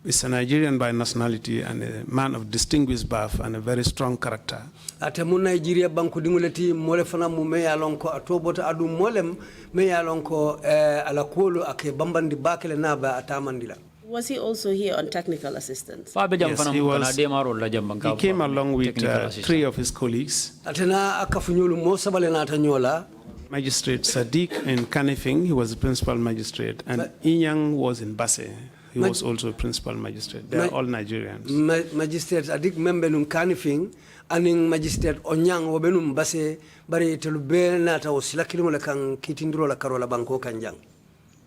S13: is a Nigerian by nationality and a man of distinguished birth and a very strong character.
S15: Atemu Nigeria banku dinguleti mole fana mu me yalonko atobota adu molem me yalonko ala kolo ake bambandi bakele naba atamandila.
S12: Was he also here on technical assistance?
S13: Yes, he was. He came along with three of his colleagues. Magistrate Sadiq in Kanifing, he was the principal magistrate, and Inyang was in Basse. He was also a principal magistrate. They are all Nigerians.
S15: Magistrate Sadiq membelum Kanifing, and Magistrate Onyang wobenum Basse, bari telube nata osilakilimu la kan kitindro la karola banko kanjang.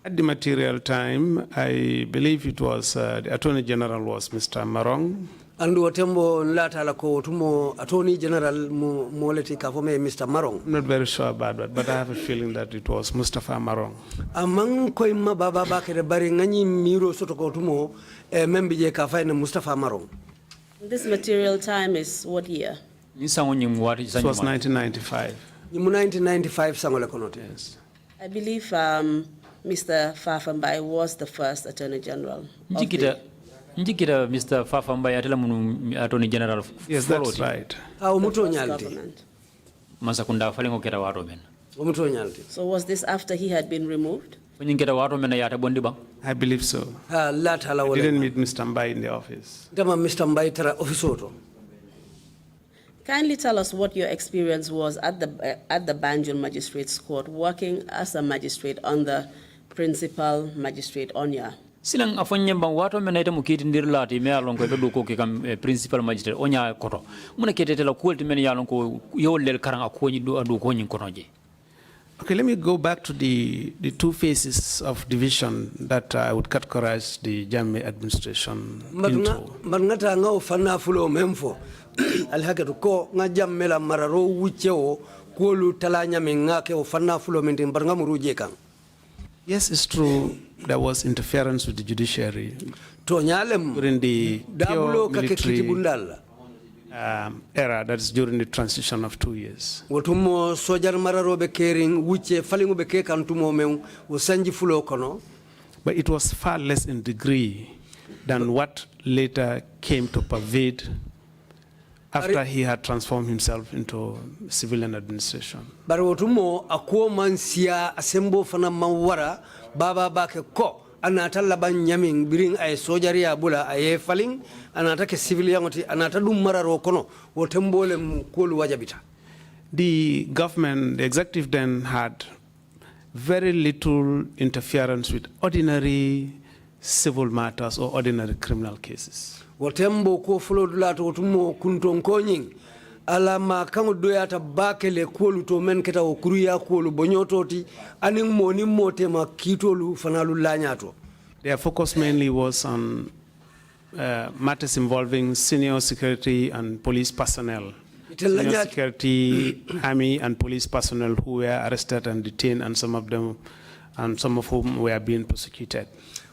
S13: At the material time, I believe it was the Attorney General was Mr. Marong.
S15: Andu watembo nlata la ko tumo Attorney General moleti kafome Mr. Marong.
S13: I'm not very sure about that, but I have a feeling that it was Mustafa Marong.
S15: Amang ko imma baba bakere bari ngani miro soto ko tumo membije kafai na Mustafa Marong.
S12: This material time is what year?
S13: It was 1995.
S15: 1995 sangole konote.
S13: Yes.
S12: I believe Mr. Fafambai was the first Attorney General.
S14: Njikita Mr. Fafambai atela munu Attorney General.
S13: Yes, that's right.
S14: Masakunda falengo kera waro men.
S12: So was this after he had been removed?
S13: I believe so. I didn't meet Mr. Mbai in the office.
S12: Kindly tell us what your experience was at the Banjul Magistrates Court, working as a magistrate under Principal Magistrate Onya.
S14: Silang afanya bang wato menaita mukiti ndirlati me alon ko be ko kam principal magistrate onya koto muna ketete la kulti men yalon ko yowlel karanga ko nyi do ko nyi konoje.
S13: Okay, let me go back to the two phases of division that I would categorize the Jammeh administration into.
S15: Ngata nga ufana fulo memfo alhakatu ko nga Jammeh la mararo wucheo kolu talanya mengake ufana fulo mende mbaranga muruje kan.
S13: Yes, it's true. There was interference with the judiciary during the pure military era. That's during the transition of 2 years. But it was far less in degree than what later came to pervade after he had transformed himself into civilian administration.
S15: Barotumo akuo mansia asembo fana mawara baba bake ko anata laban nyaming biring ay sojari abula ay faling anata ke civilian oti anata dum mararo kono wotembole mkolu wajabita.
S13: The government, the executive then had very little interference with ordinary civil matters or ordinary criminal cases.
S15: Wotembo ko flodulato wotumo kunton konying alama kango doyata bakele kolu to men keta o kuruya kolu bonyototi aning moni motema kitolu fanalu lanyato.
S13: Their focus mainly was on matters involving senior security and police personnel. Senior security, army and police personnel who were arrested and detained, and some of whom were being prosecuted.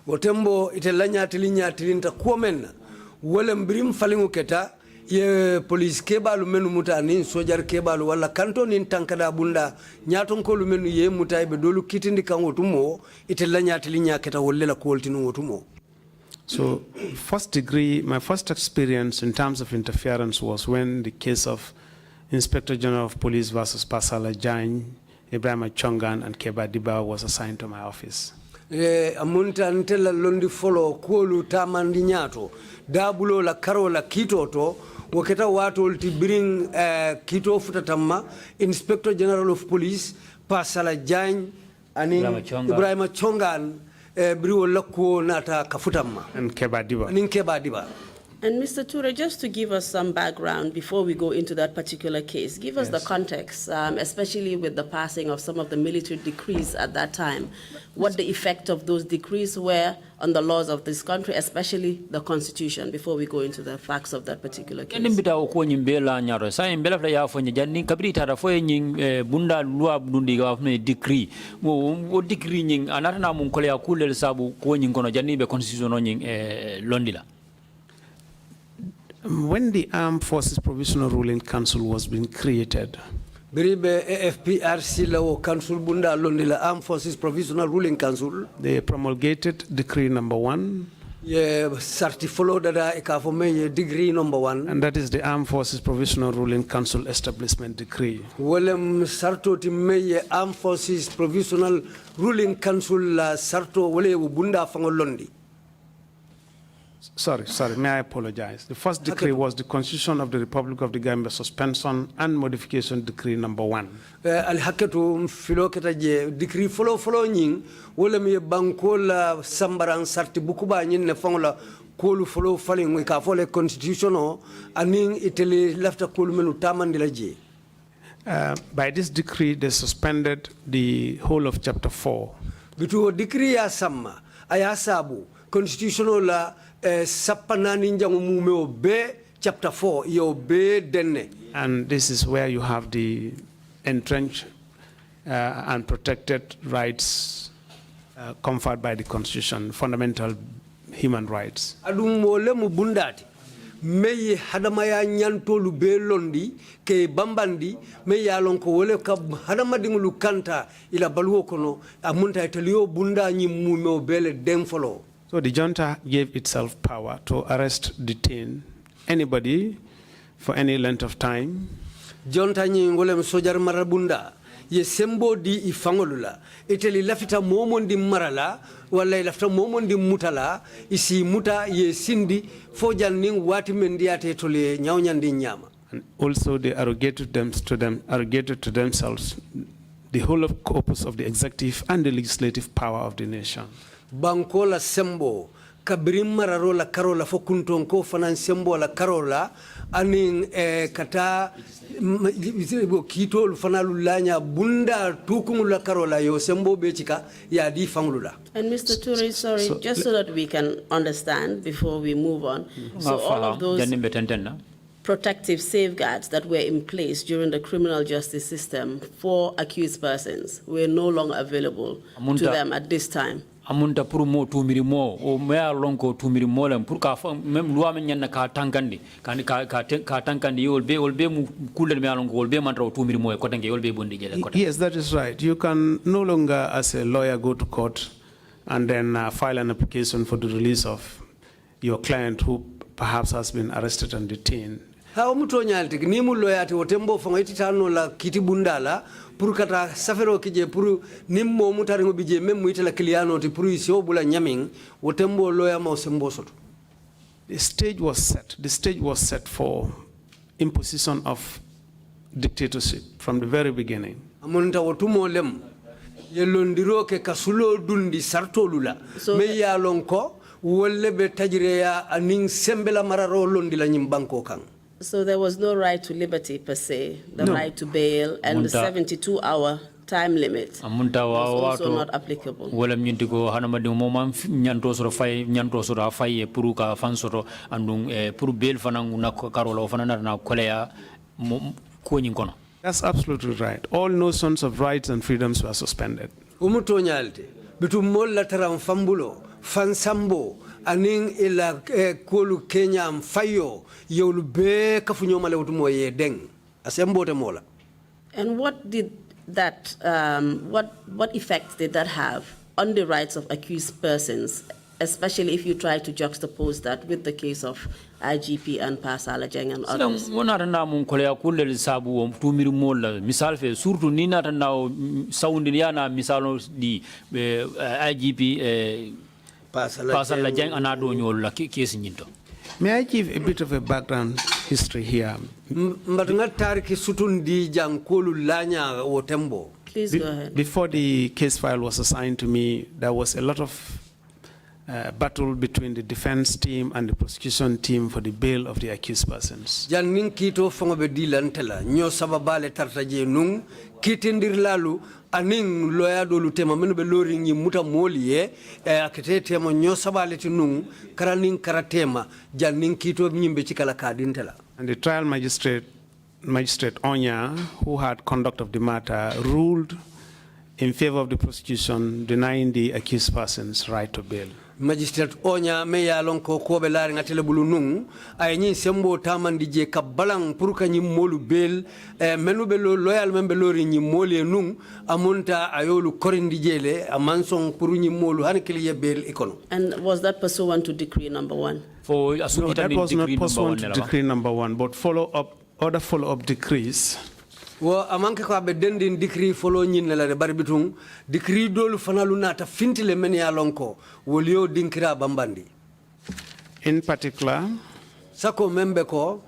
S15: Wotembo itelanya tilinta kuomen wala mbrim falingu keta ye police kebalu menu muta ni sojar kebalu wala kanto ni tankada bunda nyaton ko lu menu ye muta be dolu kitindi kango tumo itella nyatili nyaketa wolela koltinu wotumo.
S13: So my first experience in terms of interference was when the case of Inspector General of Police versus Pasala Jain, Ibrahim Chongan and Keba Diba was assigned to my office.
S15: Amunta ntela londi follow kolu tamandi nyato dabulo la karo la kitoto waketa watu ulti bring kito futatama Inspector General of Police Pasala Jain ani Ibrahim Chongan briwo lakko nata kafutama
S13: and Keba
S15: Diba.
S12: And Mr. Touray, just to give us some background before we go into that particular case, give us the context, especially with the passing of some of the military decrees at that time, what the effect of those decrees were on the laws of this country, especially the constitution, before we go into the facts of that particular case.
S13: When the Armed Forces Provisional Ruling Council was being created,
S15: AFPRC law council bunda londila Armed Forces Provisional Ruling Council,
S13: they promulgated Decree Number 1.
S15: Degree number 1.
S13: And that is the Armed Forces Provisional Ruling Council Establishment Decree.
S15: Sarto timeye Armed Forces Provisional Ruling Council sarto wale bunda fangolondi.
S13: Sorry, may I apologize. The first decree was the Constitution of the Republic of the Gambia Suspension and Modification Decree Number 1.
S15: Al-Hakatu filoketa je decree follow nying wala mi banko la sambarang sarti bukuba nyin ne fangola kolu follow falling we ka fole constitutional aning itele lafta kolu menu tamandila je.
S13: By this decree they suspended the whole of Chapter 4.
S15: Bitu decree ya sama ayasabu constitutional la sapanani njangu mumeo be Chapter 4 yo be denne.
S13: And this is where you have the entrenched and protected rights conferred by the Constitution, fundamental human rights.
S15: Adum mole mu bundati meye hadamaya nyantolu be londi ke bambandi meye alonko wole ka hadama dingulu kanta ila baluo kono amunta etelio bunda nyi mumeo bele demfolo.
S13: So the junta gave itself power to arrest, detain anybody for any length of time.
S15: Junta nyi ngolem sojar marabunda ye sembo di ifangolula iteli lafita momondi marala wala lafita momondi mutala isi muta ye sindi fo janning wati mendiate tole nyawnyandi nyama.
S13: And also they arrogated to themselves the whole corpus of the executive and the legislative power of the nation.
S15: Bankola sembo kabirim mararo la karola fo kuntonko fanan sembo la karola anin kata kito fanalu lanya bunda tukumu la karola yo sembo bechika ya di fangulula.
S12: And Mr. Touray, sorry, just so that we can understand before we move on. So all of those protective safeguards that were in place during the criminal justice system for accused persons were no longer available to them at this time.
S14: Amunta pour mo tumiri mo o mea lonko tumiri mo lem pour ka même loi men nyanna ka tankandi ka tankandi wolbe mu kulel mea lonko wolbe mantra tumiri mo ko tanke wolbe bondi jele ko.
S13: Yes, that is right. You can no longer as a lawyer go to court and then file an application for the release of your client who perhaps has been arrested and detained.
S15: Ha umuto nyalti ni mu lawyer te wotembo fonga ititano la kitibundala pour kata safero kije pour nimmo mutari ngo bije mem itela kliano ti pour iso bula nyaming wotembo lawyer ma sembo soto.
S13: The stage was set for imposition of dictatorship from the very beginning.
S15: Amunta wotumo lem yelondiro ke kasulo dundi sartolula me ya lonko wolle be tajreya aning sembela mararo londi la nyimbanko kan.
S12: So there was no right to liberty per se, the right to bail, and the 72-hour time limit was also not applicable.
S14: Wala mnyintiko hanama di umoma nyanto soro fai puru ka fansoro andung puru bail fanang na karola fanana na kolea kuonyi kono.
S13: That's absolutely right. All notions of rights and freedoms were suspended.
S15: Umuto nyalte bitu molla taram fambulo fansambo aning ila kolu Kenya mfayo yolu be kafunyo male utumo ye deng asembo te mola.
S12: And what did that what effects did that have on the rights of accused persons, especially if you try to juxtapose that with the case of IGP and Pasala Jeng and others?
S14: Wona rana mun kolea kulle sabu o tumiri mola misal fe surtout ni nata naw sawndi yana misalo di IGP Pasala Jeng anado nyol la case nyinto.
S13: May I give a bit of a background history here?
S12: Please go ahead.
S13: Before the case file was assigned to me, there was a lot of battle between the defense team and the prosecution team for the bail of the accused persons.
S15: Janning kito fongo be dilantela nyo sababale tartaje nung kitindir lalu aning loya do lutema menu be lori nyi muta moliye akete mo nyo sabale tinung karaning karatema janning kito nyimbe chikala kadintela.
S13: And the trial magistrate Onya, who had conduct of the matter, ruled in favor of the prosecution, denying the accused persons right to bail.
S15: Magistrate Onya me ya lonko ko be laari ngatele bulu nung ay nyi sembo tamandi je kabalang pour ka nyi molu bail menu be loyal membe lori nyi moli nung amunta ayolu korindi jele amansong pour nyi molu hankili ye bail ikono.
S12: And was that pursuant to decree number 1?
S13: No, that was not pursuant to decree number 1, but other follow-up decrees.
S15: Wo amanke ko abe dendin decree follow nyin la de bari bitung decree dolu fanalu nata fintile men ya lonko wolio dinkira bambandi.
S13: In particular,
S15: sako membe ko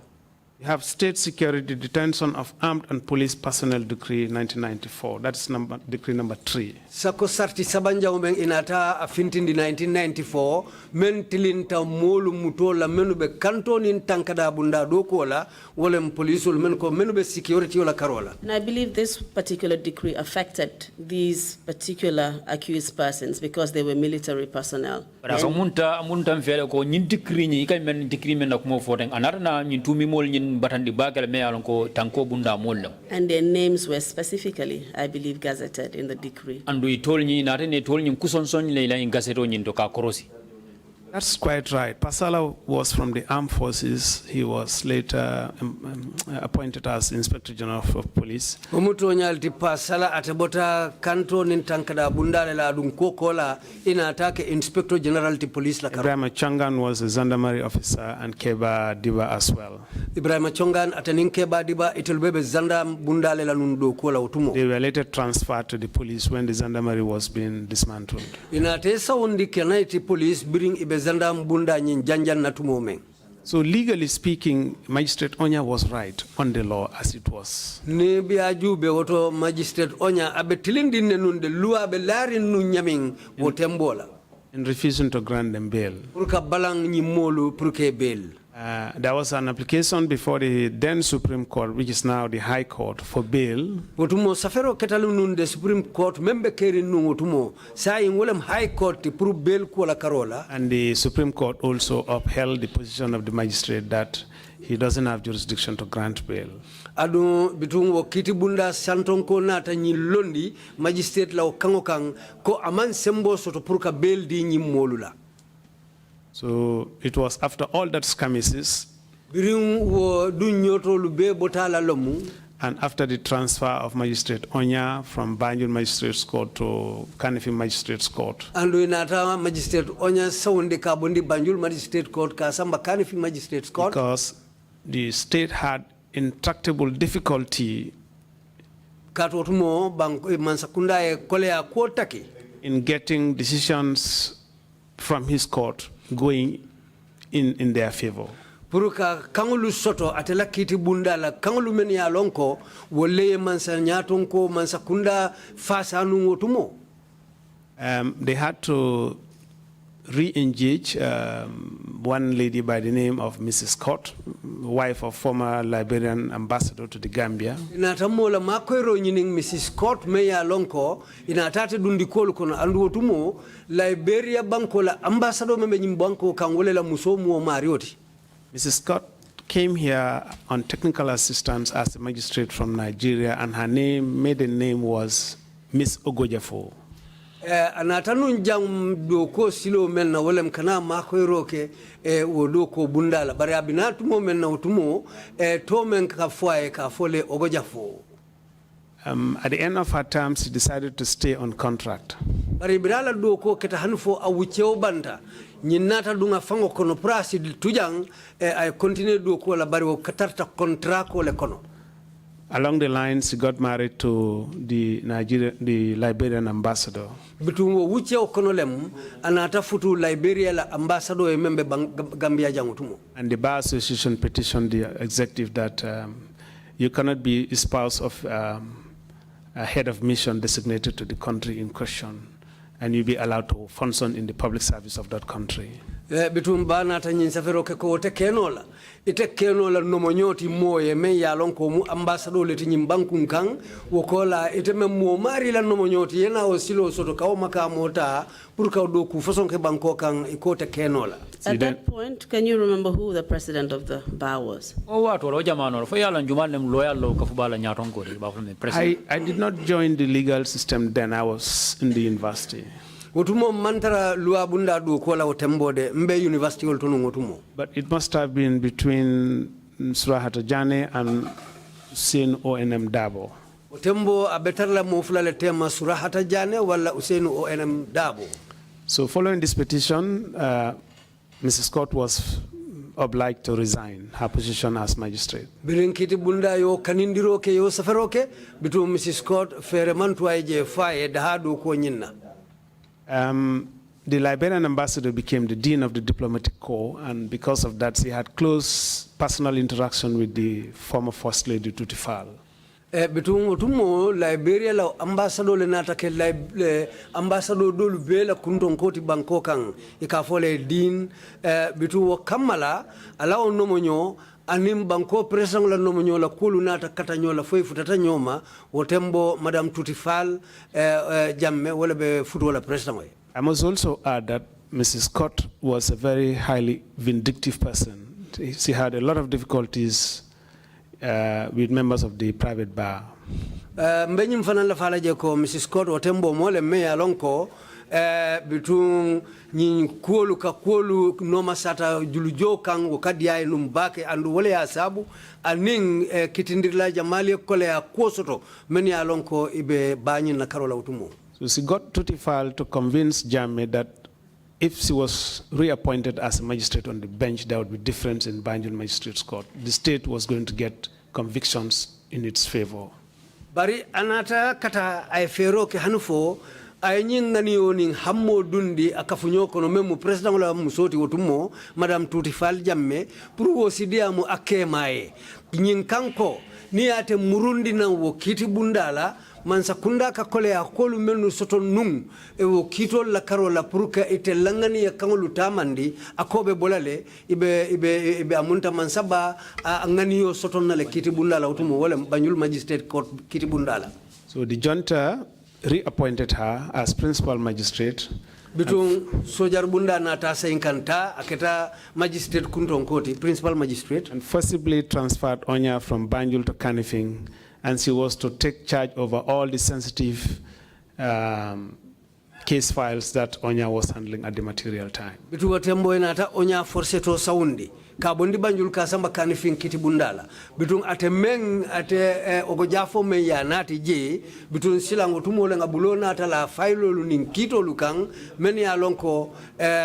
S13: you have state security detention of armed and police personnel decree 1994. That's decree number 3.
S15: Sako sarti sabanja umben inata afintindi 1994 men tilinta molu mutola menube kantonin tankada bunda dokola wolem policeul men ko menube security wala karola.
S12: And I believe this particular decree affected these particular accused persons because they were military personnel.
S14: Munta mfele ko nyin decree ni ikay men decree men nakmo foten anarna nyin tumi mol nyin batandi bagal me alonko tanko bunda mol.
S12: And their names were specifically, I believe, gazetted in the decree.
S14: And we told nyi narene told nyi kuson son leila in gazeto nyin to ka korosi.
S13: That's quite right. Pasala was from the armed forces. He was later appointed as Inspector General of Police.
S15: Umutonyalti Pasala atebota kanto nintankada bundale la dunkokola ina atake Inspector General ti Police la
S13: Ibrahim Chongan was a Gendarmerie officer and Keba Diba as well.
S15: Ibrahim Chongan atanin Keba Diba itulbebe zanda bundale la nundokola utumo.
S13: They were later transferred to the police when the Gendarmerie was being dismantled.
S15: Ina tesa undi kenaiti police bring ibe zanda mbunda nyin janjan na tumome.
S13: So legally speaking, Magistrate Onya was right on the law as it was.
S15: Ne biaju be woto Magistrate Onya abe tilindi nenunde lua be lari nu nyaming wotembola.
S13: In refusing to grant them bail.
S15: Purka balang nyimolu purke bail.
S13: There was an application before the then Supreme Court, which is now the High Court, for bail.
S15: Wotumo safero ketalu nunde Supreme Court membe keri nu wotumo sa ingolem High Court ti pur bail ko la karola.
S13: And the Supreme Court also upheld the position of the magistrate that he doesn't have jurisdiction to grant bail.
S15: Adu bitungo kiti bunda santonko nata nyi londi magistrate la kango kang ko aman sembo soto purka bail di nyi molula.
S13: So it was after all that skirmishes and after the transfer of Magistrate Onya from Banjul Magistrates Court to Kanifi Magistrates Court.
S15: And we nata Magistrate Onya saundi kabundi Banjul Magistrate Court kasamba Kanifi Magistrates Court.
S13: Because the state had intractable difficulty in getting decisions from his court going in their favor.
S15: Puruka kangulu soto atela kiti bundala kangulu meni ya lonko wole mansa nyatonko mansa kunda fasa nungotumo.
S13: They had to re-engage one lady by the name of Mrs. Scott, wife of former Liberian ambassador to the Gambia.
S15: Inatamola makwero nyining Mrs. Scott meya lonko inatate dundikolu kono anduotumo Liberia banko la ambassador membe nyimbanko kangole la musomu o marioti.
S13: Mrs. Scott came here on technical assistance as a magistrate from Nigeria, and her maiden name was Miss Ogojafo.
S15: Anatanu jam doko silo men na wolem kana makwero ke wodoko bundala bari abinatu mo men na utumo to men ka fwae ka fole Ogojafo.
S13: At the end of her term, she decided to stay on contract.
S15: Bari birala doko keta hanfo awucheo banta nyinata dunga fango kono prasi tujang ay continue doko la bari wo katarta contract ko le kono.
S13: Along the lines, she got married to the Liberian ambassador.
S15: Bitungo wucheo kono lem anata futu Liberia la ambassador e membe Gambia jangutumo.
S13: And the Bar Association petitioned the executive that you cannot be a spouse of a head of mission designated to the country in question, and you'll be allowed to function in the public service of that country.
S15: Bitum bana ta nyin safero ke ko te kenola ite kenola no monyoti moye me ya lonko mu ambassador le tin bankun kan wokola ite me mo mari la no monyoti yena o silo soto ka o maka mota pour ka do ku façon ke banko kan ko te kenola.
S12: At that point, can you remember who the president of the bar was?
S14: I
S13: did not join the legal system then. I was in the university.
S15: Wotumo mantara lua bunda du kola otembode mbe university oltunu wotumo.
S13: But it must have been between Surahata Jane and Hussein ONM Dabo.
S15: Otembo abetarla mo fulale tema Surahata Jane wala Hussein ONM Dabo.
S13: So following this petition, Mrs. Scott was obliged to resign her position as magistrate.
S15: Birinkiti bunda yo kanindiro ke yo safaro ke bitu Mrs. Scott fere mantuwa je faye dahadu ko nyinna.
S13: The Liberian ambassador became the dean of the diplomatic corps, and because of that, she had close personal interaction with the former First Lady Tutifal.
S15: Bitu tumo Liberia la ambassador le natake ambassador dolu bela kunton koti Bangkokang ikafole dean bitu kamala alao nomonyo anim banko president la nomonyo la kulu nata katanyo la foi futata nyoma wotembo Madame Tutifal jamme wala be futu wala president.
S13: I must also add that Mrs. Scott was a very highly vindictive person. She had a lot of difficulties with members of the private bar.
S15: Mbenyim fanan la fala je ko Mrs. Scott wotembo mole me alonko between nyin kuolu ka kuolu noma sata julujo kan wo kadiya num bake andu wala ya sabu anin kitindirla jamali kole ya kosoto men ya lonko ibe banyi na karola utumo.
S13: So she got Tutifal to convince Jammeh that if she was reappointed as a magistrate on the bench, there would be difference in Banjul Magistrates Court. The state was going to get convictions in its favor.
S15: Bari anata kata ay fero ke hanufo ay ngani yoni hammo dundi akafunyo kono memu president la musoti wotumo madame Tutifal Jammeh pour wo sidia mu akemae nyin kanko ni ate murundi na wo kiti bundala mansa kunda ka kole ya kolu menu soto num e wo kito la karola puruka ite langani ya kangolu tamandi akobe bolale ibe amunta mansaba ngani yo soto na le kiti bundala utumo wala Banjul Magistrate Court kiti bundala.
S13: So the junta reappointed her as principal magistrate.
S15: Bitung sojar bunda na ta sainkanta aketa magistrate kunton koti principal magistrate
S13: and forcibly transferred Onya from Banjul to Kanifing, and she was to take charge over all the sensitive case files that Onya was handling at the material time.
S15: Bitu watembo enata Onya force to saundi ka bondi Banjul ka samba Kanifing kiti bundala bitung ate meng ate ogojafo me ya nati je bitung silango tumo lenga bulona ata la failo lunin kito lukang men ya lonko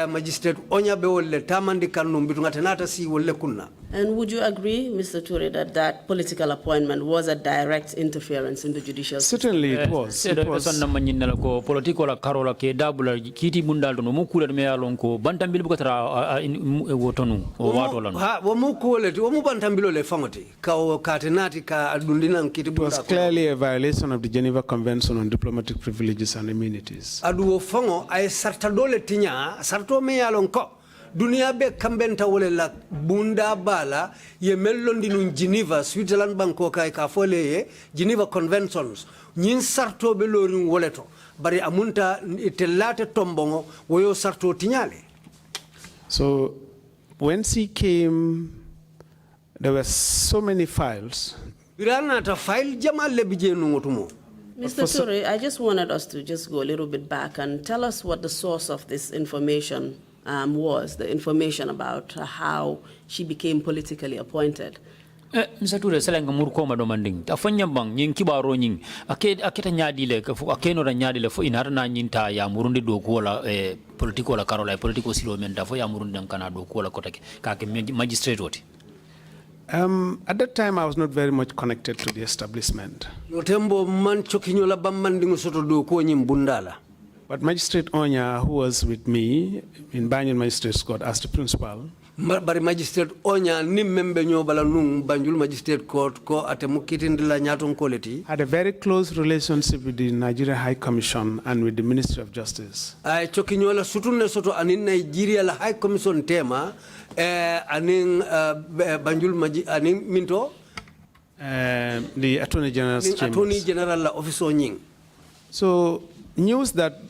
S15: magistrate Onya be wolle tamandi kanum bitung ate nata si wolle kunna.
S12: And would you agree, Mr. Touray, that that political appointment was a direct interference in the judicial system?
S13: Certainly it was. It was.
S14: Political karola ke dabula kiti bundal no mukula me alonko bantambil bukatara wotonu o watolano.
S15: Ha wo mukule wo mubantambilo le fangoti ka o katenati ka adundina kiti bundal.
S13: It was clearly a violation of the Geneva Convention on Diplomatic Privileges and Immunities.
S15: Adu wo fango ay sartadole tinya sarto me alonko. Dunia be kambenta wole la bunda bala ye melondi nun Geneva Switzerland banko kay ka fole ye Geneva Conventions nyin sarto be lorin woleto bari amunta itelate tombongo woyo sarto tinyale.
S13: So when she came, there were so many files.
S15: Birana file jamal le bijenu ngotumo.
S12: Mr. Touray, I just wanted us to just go a little bit back and tell us what the source of this information was, the information about how she became politically appointed.
S14: Mr. Touray selenga murko ma domanding ta fanya bang nyin kibaro nyin aketa nyaadi le ko akeno ra nyaadi le fo inara na nyinta ya murundi do ko la politiko la karola politiko silo men da fo ya murundi dan kana do ko la kotake ka ke magistrate woti.
S13: At that time, I was not very much connected to the establishment. But Magistrate Onya, who was with me in Banjul Magistrates Court as the principal,
S15: bari Magistrate Onya ni membe nyobala nung Banjul Magistrate Court ko atemukitindila nyaton koleti
S13: had a very close relationship with the Nigeria High Commission and with the Ministry of Justice.
S15: Ay chokinyola sutunne soto anin Nigeria la High Commission tema anin Banjul anin minto
S13: the Attorney General's chambers.
S15: Attorney General la office onying.
S13: So news that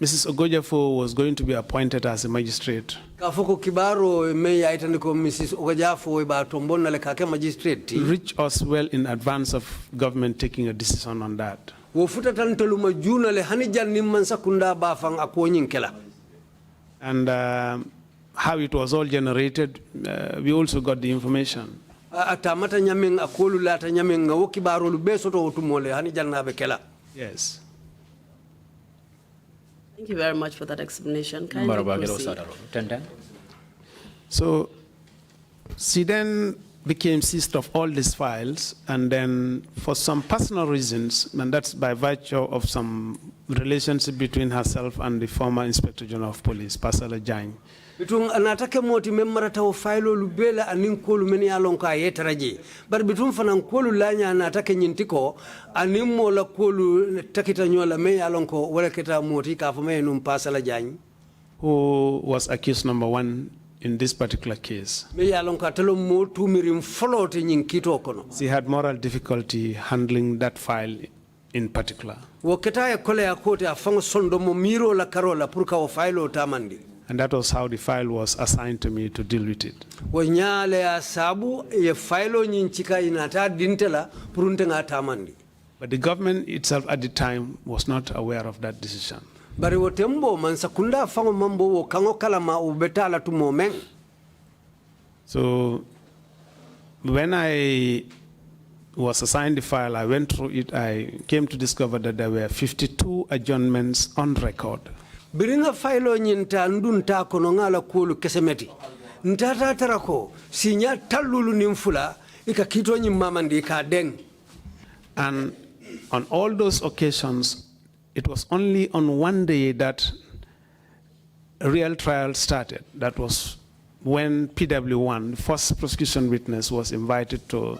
S13: Mrs. Ogojafo was going to be appointed as a magistrate
S15: Kafoko kibaro me yaitandiko Mrs. Ogojafo ba tombona le kake magistrate
S13: reached us well in advance of government taking a decision on that.
S15: Wo futatan toluma juna le hanijan nimman sakunda ba fang akonyin kela.
S13: And how it was all generated, we also got the information.
S15: Atamata nyameng akolu lata nyameng wo kibaro lu besoto otumole hanijan na be kela.
S13: Yes.
S12: Thank you very much for that explanation.
S13: So she then became seized of all these files, and then for some personal reasons, and that's by virtue of some relationship between herself and the former Inspector General of Police, Pasala Jang.
S15: Bitung anatake moti memmarata o failo lubela anin kolu meni alon ka yetaraje bar bitum fanan kolu lanya anatake nyintiko anin mo la kolu takita nyola me alon ko wala kita moti ka fama num Pasala Jang,
S13: who was accused number 1 in this particular case.
S15: Me alon ka telo mo tumirim folote nyin kito kono.
S13: She had moral difficulty handling that file in particular.
S15: Wo keta e kole akote afang sondo mo miro la karola purka o failo tamandi.
S13: And that was how the file was assigned to me to deal with it.
S15: But the
S13: government itself at the time was not aware of that decision.
S15: bari wo tembo man sakunda fango mambo wo kango kalama o betala tu momeng.
S13: So when I was assigned the file, I went through it, I came to discover that there were 52 adjournments on record.
S15: Biringa file nyinta ndunta kono ngala kulu kesemeti. Ntata tarako sinya talulu nimfula ikakito nyimama ndika deng.
S13: And on all those occasions, it was only on one day that a real trial started. That was when PW1, the first prosecution witness, was invited to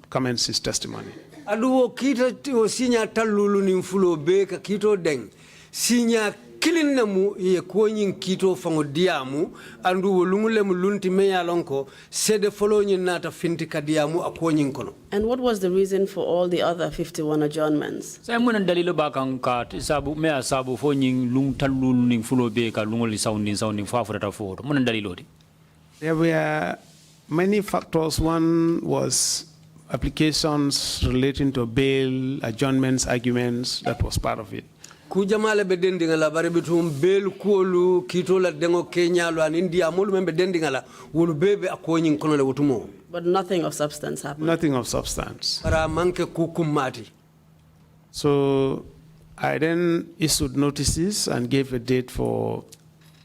S13: commence his testimony.
S15: Aduwo kita o sinya talulu nimfulo be kakito deng. Sinya kilin namu ye kuonyin kito fango diamu andu wolungule mulunti meya lonko sede follow nyin nata finti kadiamu akuonyin kono.
S12: And what was the reason for all the other 51 adjournments?
S14: Sa mo nan dalilo bakang ka sabu me sabu fo nyin lung talul ning fulo be ka lungoli sounding fa fota fo mo nan dalilo di.
S13: There were many factors. One was applications relating to bail, adjournments, arguments. That was part of it.
S15: Kujamale be dendingala bare bitum bel kuolu kito la dengo Kenya lo an India molu membe dendingala wolu bebe akonyin kono le wutumo.
S12: But nothing of substance happened.
S13: Nothing of substance.
S15: Para manke kukumati.
S13: So I then issued notices and gave a date for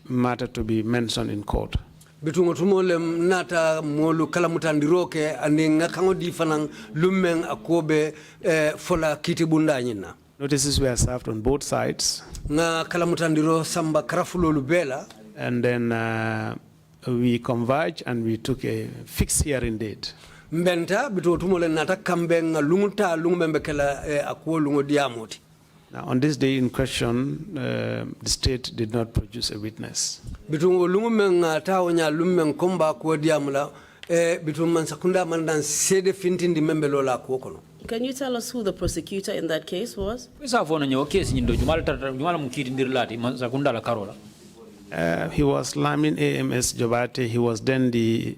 S13: matter to be mentioned in court.
S15: Bitungo tumole nata molu kala mutandiroke ane ngakango di fanang lumeng akobe fola kitibunda nyina.
S13: Notices were served on both sides.
S15: Nga kala mutandiro samba karafulo lubela.
S13: And then we converged and we took a fixed hearing date.
S15: Mbenta bitu tumole nata kambe nga lunguta lungumembe kala akuo lungo diamoti.
S13: Now, on this day in question, the state did not produce a witness.
S15: Bitu lungumenga tawonya lumeng komba akuo diamula bitu mansakunda mandan sede fintindi membe lola akuo kono.
S12: Can you tell us who the prosecutor in that case was?
S14: He was
S13: Lamin AMS Jobate. He was then the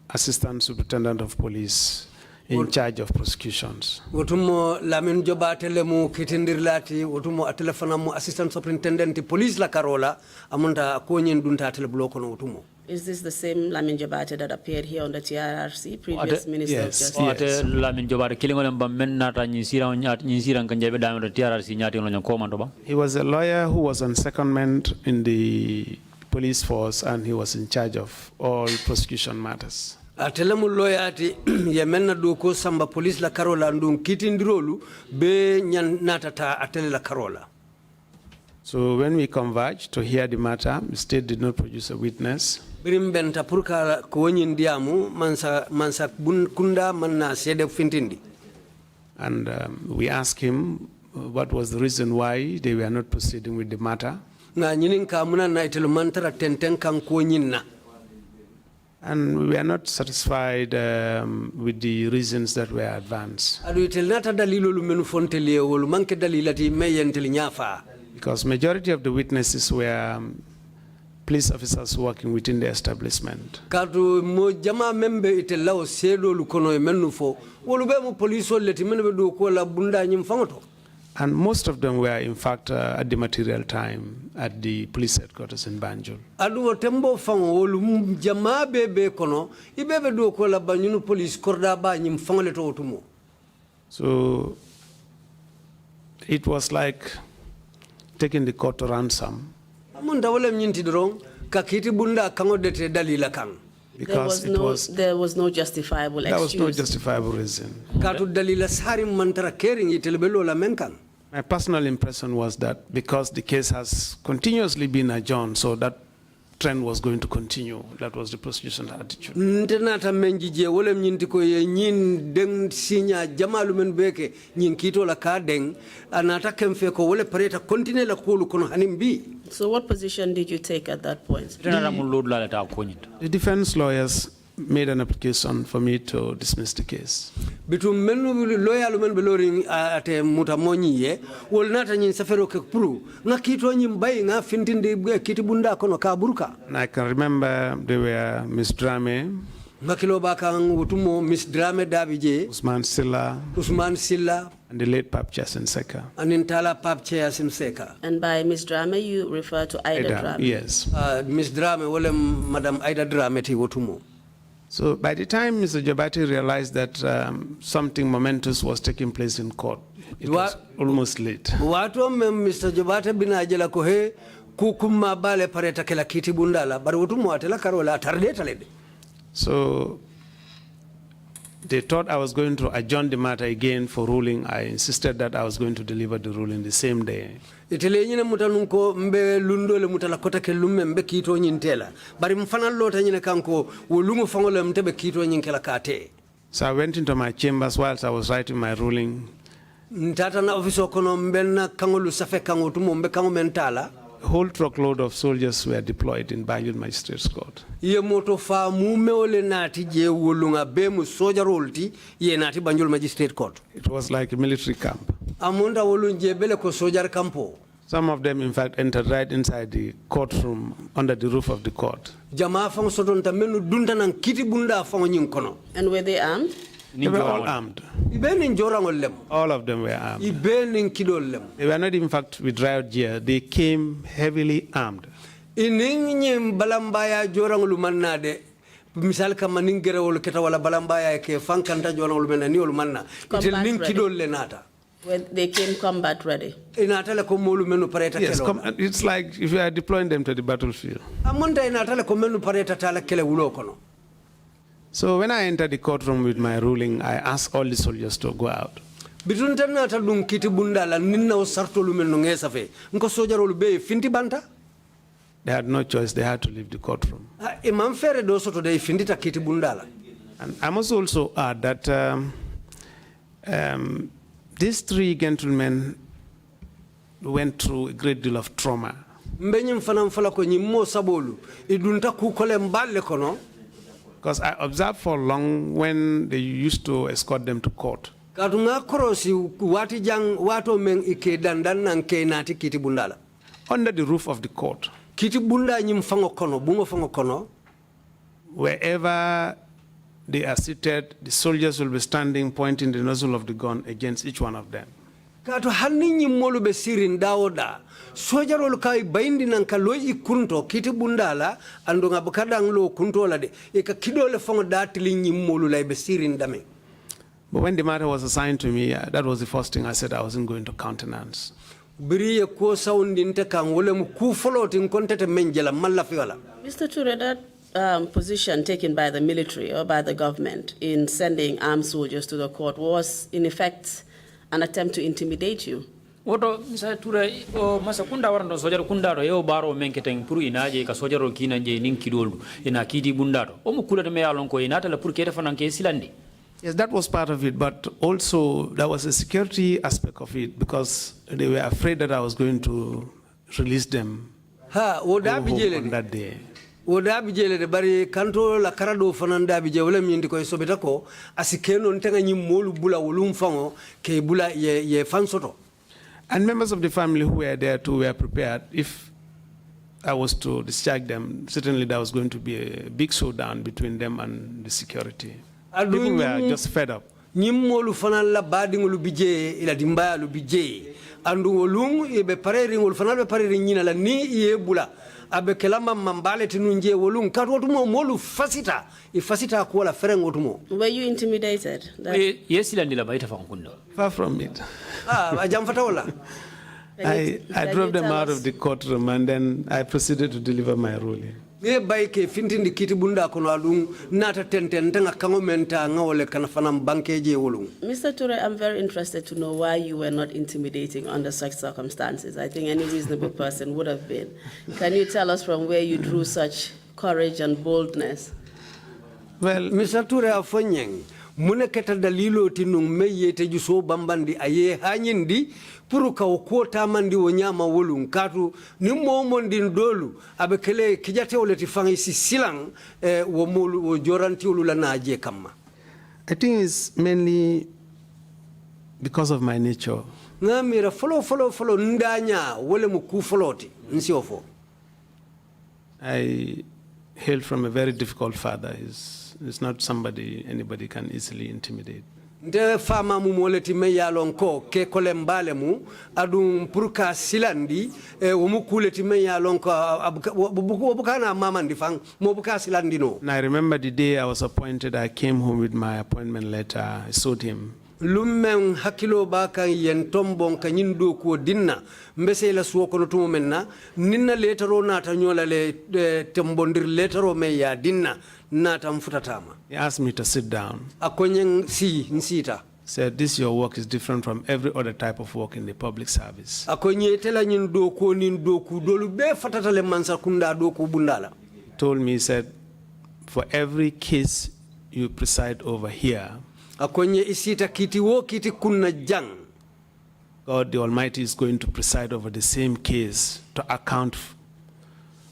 S13: Assistant Superintendent of Police in charge of prosecutions.
S15: Wotumo Lamin Jobate lemu kitindirlati wotumo atelefona mu Assistant Superintendent Police la Karola amunta konyin dunta telebloko no wotumo.
S12: Is this the same Lamin Jobate that appeared here on the TRRC, previous Minister of Justice?
S13: Yes.
S14: Lamin Jobate
S13: He was a lawyer who was on secondment in the police force and he was in charge of all prosecution matters.
S15: Atelemu loyati yemenna do ko samba police la Karola ndun kitindirolu be nyan natata atele la Karola.
S13: So when we converged to hear the matter, the state did not produce a witness.
S15: Brimbenta purka ko ndiamu mansa kunda manna sede fintindi.
S13: And we asked him what was the reason why they were not proceeding with the matter.
S15: Na nyininka muna na itelu mantara tenten kan ko nyinna.
S13: And we were not satisfied with the reasons that were advanced.
S15: Adu itelnata dalilo lumenu fontele wolu manke dalilati meyentel nyafa.
S13: Because majority of the witnesses were police officers working within the establishment.
S15: Katu mo jama membe itelaw sedo lukono emenu fo wolu be mo police leti menbe do ko la bunda nyim fangoto.
S13: And most of them were in fact at the material time at the police headquarters in Banjul.
S15: Adu tembo fango wolu jama bebe kono ibebe do ko la banyunu police korda ba nyim fangole to otumo.
S13: So it was like taking the court to ransom.
S15: Because
S12: there was no justifiable excuse.
S13: There was no justifiable reason. My personal impression was that because the case has continuously been adjourned, so that trend was going to continue. That was the prosecution's attitude.
S12: So what position did you take at that point?
S13: The defense lawyers made an application for me to dismiss the case. And I can remember there were Ms. Drame,
S15: Makilo bakang utumo Miss Drame Dabije.
S13: Usman Silla. And the late Pap Chasin Seka.
S15: Anintala Pap Chasin Seka.
S12: And by Miss Drame, you refer to Ida Drame?
S13: Yes.
S15: Miss Drame, wole Madam Ida Drame ti utumo.
S13: So by the time Mr. Jabati realized that something momentous was taking place in court, it was almost late.
S15: Wato Mr. Jabati binajela kohe kukuma bale pareta kela kiti bundala bari utumo atela karola tardeta lede.
S13: So they thought I was going to adjourn the matter again for ruling. I insisted that I was going to deliver the ruling the same day.
S15: Itele nyine mutanunko mbe lundo le mutala kota ke lumme mbe kito nyintela. Bari mfana lota nyine kanko wolumu fangole mtebe kito nyinkela kate.
S13: So I went into my chambers whilst I was writing my ruling.
S15: Ntata na office kono mbenna kangolu safe kango tumo mbe kango mentala.
S13: A whole truckload of soldiers were deployed in Banjul Magistrates Court.
S15: Ye moto fa mume ole nati je wolunga be mu soja rolti ye nati Banjul Magistrate Court.
S13: It was like a military camp.
S15: Amunda wolunje bele ko sojar campo.
S13: Some of them, in fact, entered right inside the courtroom under the roof of the court.
S15: Jama fang soton tamenu dunta nang kiti bunda fang nyinkono.
S12: And were they armed?
S13: They were all armed.
S15: All
S13: of them were armed.
S15: They
S13: were not, in fact, with riot gear. They came heavily armed.
S15: Balambaya jorangulu manade. Misal kama ningere wala keta wala balambaya ke fankanta jorangulu manna ni manna. Itel ning kidol lenata.
S12: When they came combat ready.
S13: Yes, it's like if you are deploying them to the battlefield. So when I entered the courtroom with my ruling, I asked all the soldiers to go out. They had no choice, they had to leave the courtroom. And I must also add that these three gentlemen went through a great deal of trauma. Because I observed for long when they used to escort them to court. Under the roof of the court, wherever they are seated, the soldiers will be standing, pointing the nozzle of the gun against each one of them. Sojarol kai baindi nan kaloi ikunto kiti bundala andonga bakadang lo kunto lade eka kidole fongo datili nyimmolu lay be sirin dame. But when the matter was assigned to me, that was the first thing I said I wasn't going to countenance.
S12: Mr. Touray, that position taken by the military or by the government in sending armed soldiers to the court was in effect an attempt to intimidate you.
S14: Woto Mr. Touray o masa kunda warando sojar kundaro yo baro menketeng puru inaje ka sojaro kinanje nin kidoldu ina kiti bundaro o mu kula de me yalon ko inata la pur kete fananke silandi.
S13: Yes, that was part of it, but also there was a security aspect of it because they were afraid that I was going to release them on that day.
S15: Woda bijele de bari kanto la karado fananda bije wala mindi ko sobeta ko asikeno ntenga nyimolu bula wolum fango ke bula ye fansoto.
S13: And members of the family who were there too were prepared. If I was to discharge them, certainly there was going to be a big showdown between them and the security. People were just fed up.
S15: Nyimolu fanala badingolu bije ila dimbaya lu bije andu wolum be pareri ngol fanal be pareri nyina la ni yebula abe kelama mambale tinunje wolum katwotu mo molu fasita ifasita ko la ferengo tumo.
S12: Were you intimidated?
S14: Yes, ilandila baita fangundo.
S13: Far from it.
S15: Ajamfata wala.
S13: I drove them out of the courtroom and then I proceeded to deliver my ruling.
S15: Mr.
S12: Touray, I'm very interested to know why you were not intimidating under such circumstances. I think any reasonable person would have been. Can you tell us from where you drew such courage and boldness?
S15: Well, Mr. Touray afonyeng muneketa dalilo tinung meyete juso bambandi aye hanyindi puruka okota mandi wonyama wolun katu ni momondi ndolu abekele kijate oleti fangisi silang womolu wojoranti olula naje kama.
S13: I think it's mainly because of my nature.
S15: Ngamira follow ndanya wole muku followti nsiofo.
S13: hailed from a very difficult father. He's not somebody anybody can easily intimidate.
S15: Nde fama mu moleti me yalon ko ke kolembale mu adum purka silandi womu kuleti me yalon ko bukana mama ndifang mo buka silandi no.
S13: And I remember the day I was appointed, I came home with my appointment letter. I showed him.
S15: Lummen hakilo baka yen tombon kanyindo ko dinna mbese la suwo kono tumo menna ninna letero nata nyola le tembondir letero me ya dinna nata mfutatama.
S13: He asked me to sit down.
S15: Akonyen si nsita.
S13: Said this your work is different from every other type of work in the public service.
S15: Akonye tela nyindo ko nindo ku dolu be fatata le mansa kunda do ko bundala.
S13: Told me, he said, for every case you preside over here,
S15: akonye isita kiti wo kiti kunna jang.
S13: God the Almighty is going to preside over the same case to account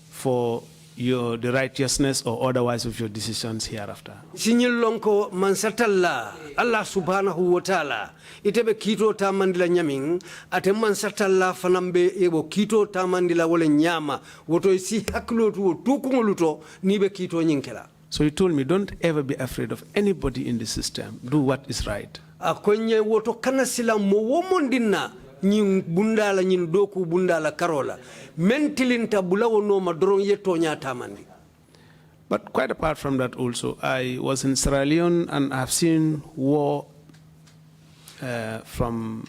S13: for the righteousness or otherwise of your decisions hereafter.
S15: Sinyil lonko mansatalla Allah subhanahu wa ta'ala itebe kito tamandila nyaming ate mansatalla fanambe ebo kito tamandila wole nyama woto isi haklo tu tukunguluto nibe kito nyinkela.
S13: So he told me, don't ever be afraid of anybody in the system. Do what is right.
S15: Akonye woto kanasila mo womondina nyin bundala nyin doku bundala karola mentilinta bulawo no madron yetonya tamandi.
S13: But quite apart from that also, I was in Sierra Leone and I've seen war from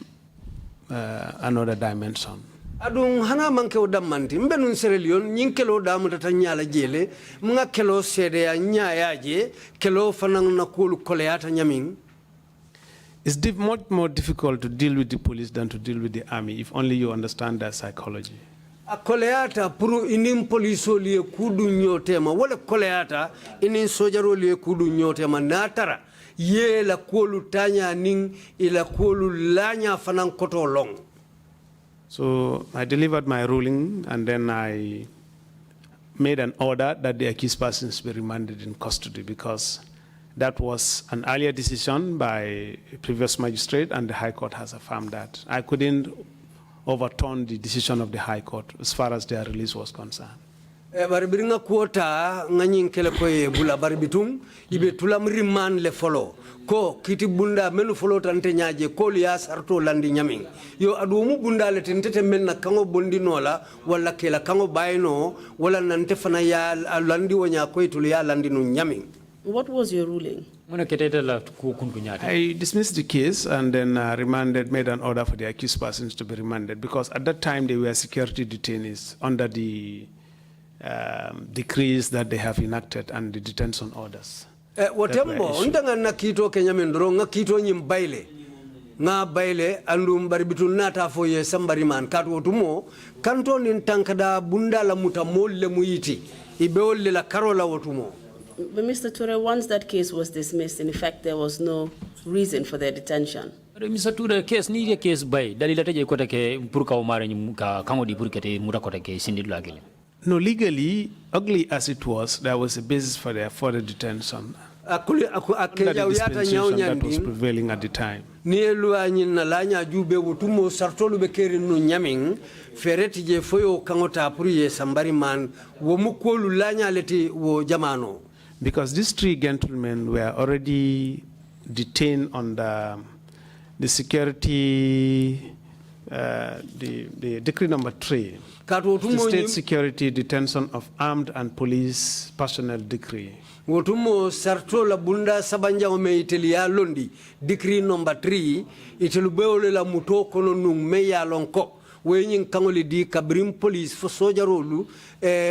S13: another dimension.
S15: Adun hana manke o dammanti mbenun Sierra Leone nyinkelo damu tata nyala jele mga kelo sede ya nyayaje kelo fanang na kulu koleata nyaming.
S13: It's much more difficult to deal with the police than to deal with the army if only you understand their psychology.
S15: A koleata puru inim poliso liye kudu nyotema wale koleata inim sojaro liye kudu nyotema natara ye la kolu tanya ning ila kolu lanya fanang koto long.
S13: So I delivered my ruling and then I made an order that the accused persons be remanded in custody because that was an earlier decision by a previous magistrate and the High Court has affirmed that. I couldn't overturn the decision of the High Court as far as their release was concerned.
S15: Baribiringa kuota nganying kele koye bula baribitung ibe tulam remand le follow ko kiti bunda menu follow tante nyaje ko liya sarto landi nyaming yo adumu bunda le tentete menna kango bondi nola wala kela kango bayno wala nante fana ya landi wonya ko ituliya landi no nyaming.
S12: What was your ruling?
S13: I dismissed the case and then made an order for the accused persons to be remanded because at that time they were security detainees under the decrees that they have enacted and the detention orders.
S15: Watembo undanga na kito Kenya mendro nga kito nyimbaile nga baile andum baribitu nata fo ye sambari man katu otumo kanto nintankada bunda la mutamolle muiti ibeolle la karola otumo.
S12: But Mr. Touray, once that case was dismissed, in effect, there was no reason for their detention.
S14: Mr. Touray, case ni the case by dalila taje kota ke purka umare ka kango di purkete muda kota ke sindidu agile.
S13: No, legally, ugly as it was, there was a basis for their further detention. Under the dispensation that was prevailing at the time.
S15: Nielua nyina lanya jube wutumo sartolu bekeri no nyaming fereti je foyo kangota puriye sambari man wo mukolu lanya leti wo jamano.
S13: Because these three gentlemen were already detained under the security, the decree number 3, the state security detention of armed and police personnel decree.
S15: Wotumo sarto la bunda sabanja ome itelia londi decree number 3 itelubeole la muto kono nung meya lonko wenyin kangoli di kabrim police fo sojarolu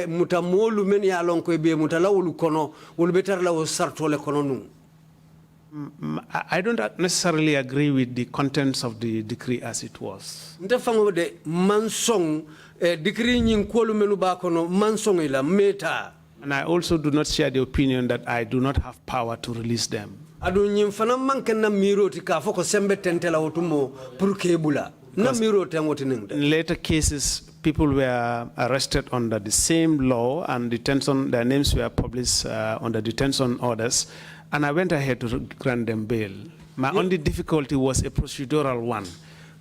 S15: mutamolu men ya lonko e be mutalawulu kono wol betar la sarto le kono nung.
S13: I don't necessarily agree with the contents of the decree as it was.
S15: Ntafango de mansong decree nyin kolu menu ba kono mansong ila meta.
S13: And I also do not share the opinion that I do not have power to release them.
S15: In
S13: later cases, people were arrested under the same law and their names were published under detention orders, and I went ahead to grant them bail. My only difficulty was a procedural one.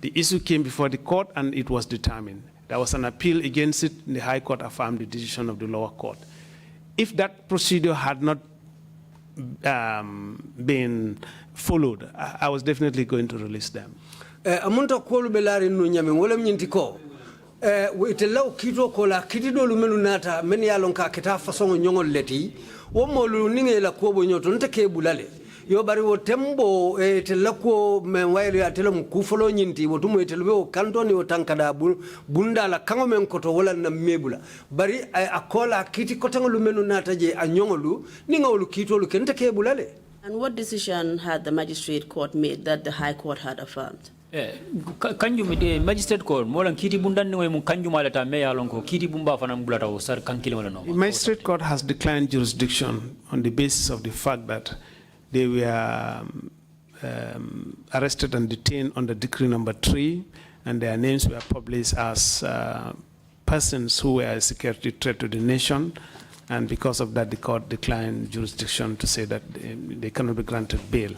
S13: The issue came before the court and it was determined. There was an appeal against it, and the High Court affirmed the decision of the lower court. if that procedure had not been followed, I was definitely going to release them.
S15: Amunta kolu belari no nyame wala mnyinti ko ite law kito ko la kitido lu menu nata men ya lon ka kita façon nyongol leti wo molu ninge la ko bo nyoto nte ke bulale yo bari wo tembo te lako men wayri atelum ku folo nyinti wo tumo ite lbe kantoni wo tankada bunda la kango men koto wala na mebula bari akola kiti ko tangolu menu nata je a nyongolu ningolu kito lu kente ke bulale.
S12: And what decision had the magistrate court made that the High Court had affirmed?
S14: Kanjum de magistrate court molan kiti bundan ni mun kanjum alata me yalon ko kiti bumba fana bulata o sar kankile wala no.
S13: The magistrate court has declined jurisdiction on the basis of the fact that they were arrested and detained under decree number 3, and their names were published as persons who were a security threat to the nation. And because of that, the court declined jurisdiction to say that they cannot be granted bail.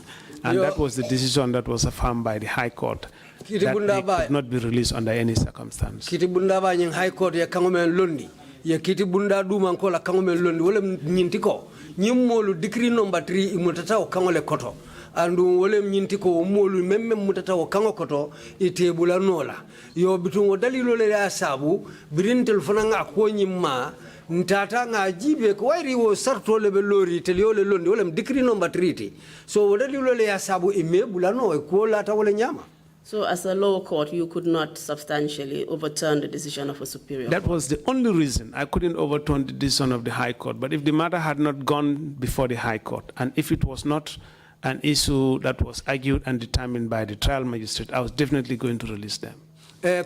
S13: And that was the decision that was affirmed by the High Court, that they could not be released under any circumstance.
S15: Kiti bunda ba nying High Court ya kangomen londi, ya kiti bunda duma nkola kangomen londi, wale nyintiko, nyimolu decree number 3 imutata o kangole koto. Andu wale mnyintiko umolu memme mutata o kango koto, itebula nola. Yo bitungo dalilo le ya sabu, birin telefona nga kwa nyima, ntata nga jibe ko wairi wo sarto le belori teliole londi wala decree number 3 so wodali lole ya sabu imebula no ko lata wala nyama.
S12: So as a lower court you could not substantially overturn the decision of a superior
S13: that
S12: court.
S13: Was the only reason I couldn't overturn the decision of the High Court. But if the matter had not gone before the High Court, and if it was not an issue that was argued and determined by the trial magistrate, I was definitely going to release them.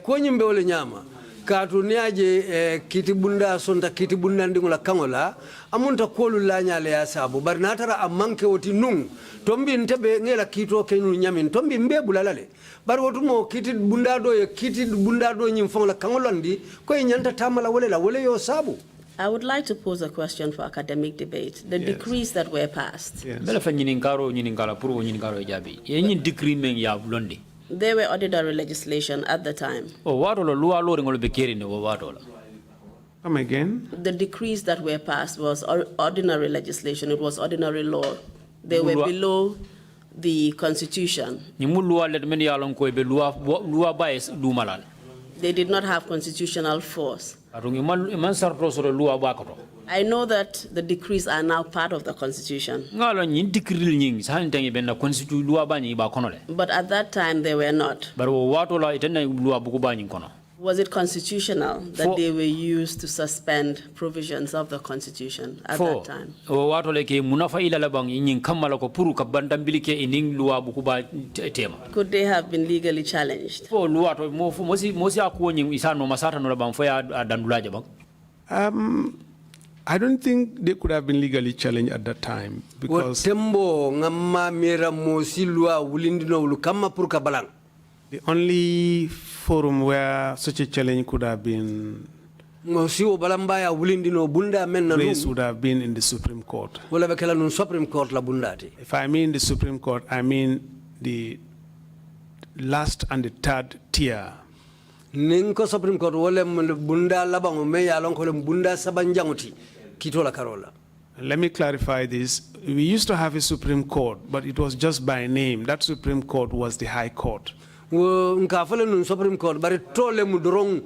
S15: Ko nyimbe wala nyama katuniaje kitibunda sonta kitibunda ndingula kangola amunta kolu la nyale ya sabu bari natara amanke woti nung tombi ntebe ngela kito kenu nyami tombi mbebu lalale bari wotumo kitibunda do ye kitibunda do nyimfonga kangolandi ko nyanta tamala wale yo sabu.
S12: I would like to pose a question for academic debate. The decrees that were passed.
S14: Bela fa nyininkaro puru nyininkaro jabi yenyi decree men ya londi.
S12: They were ordinary legislation at the time.
S13: Come again?
S12: The decrees that were passed was ordinary legislation. It was ordinary law. They were below the constitution. They did not have constitutional force. I know that the decrees are now part of the constitution. But at that time they were not. Was it constitutional that they were used to suspend provisions of the constitution at that time? Could they have been legally challenged?
S13: I don't think they could have been legally challenged at that time because the only forum where such a challenge could have been raised would have been in the Supreme Court. If I mean the Supreme Court, I mean the last and the third tier.
S15: Ninko Supreme Court wole bunda labango me ya lon ko bunda sabanjanguti kitola karola.
S13: Let me clarify this. We used to have a Supreme Court, but it was just by name. That Supreme Court was the High Court.
S15: Wo nkafale nun Supreme Court bari tole mu dorong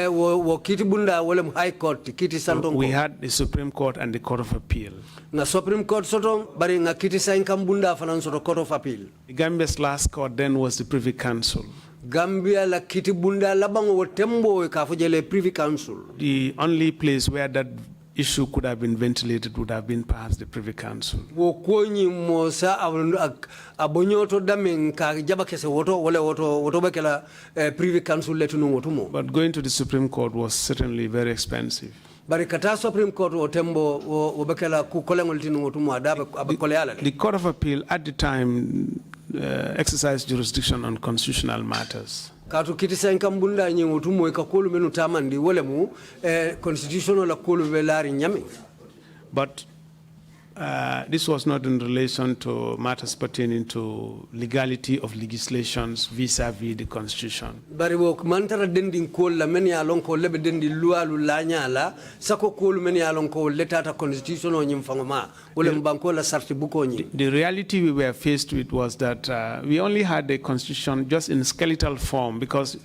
S15: wo kiti bunda wole High Court kiti santongo.
S13: We had the Supreme Court and the Court of Appeal.
S15: Na Supreme Court soto bari nga kiti sankam bunda fanan soto Court of Appeal.
S13: The Gambia's last court then was the Privy Council.
S15: Gambia la kiti bunda labango wotembo kafujele Privy Council.
S13: The only place where that issue could have been ventilated would have been perhaps the Privy Council.
S15: Wo konyi mosa abonyoto damen ka jaba kese woto wala woto bakela Privy Council letunu wotumo.
S13: But going to the Supreme Court was certainly very expensive.
S15: Bari kata Supreme Court wotembo wo bakela ku kolengol tinu wotumo adabe abakole ala.
S13: The Court of Appeal at the time exercised jurisdiction on constitutional matters.
S15: Katu kitisa nkambunda nye wotumo ikakulu menu tamandi wole mu constitutional la kulu velari nyami.
S13: But This was not in relation to matters pertaining to legality of legislations vis-a-vis the Constitution.
S15: Bari wo mantara dendi ko la men ya lon ko lebe dendi loi lu la nyala sako ko lu men ya lon ko letata constitution o nyim fangoma wala mbanko la sarti buko nyi.
S13: The reality we were faced with was that we only had the Constitution just in skeletal form because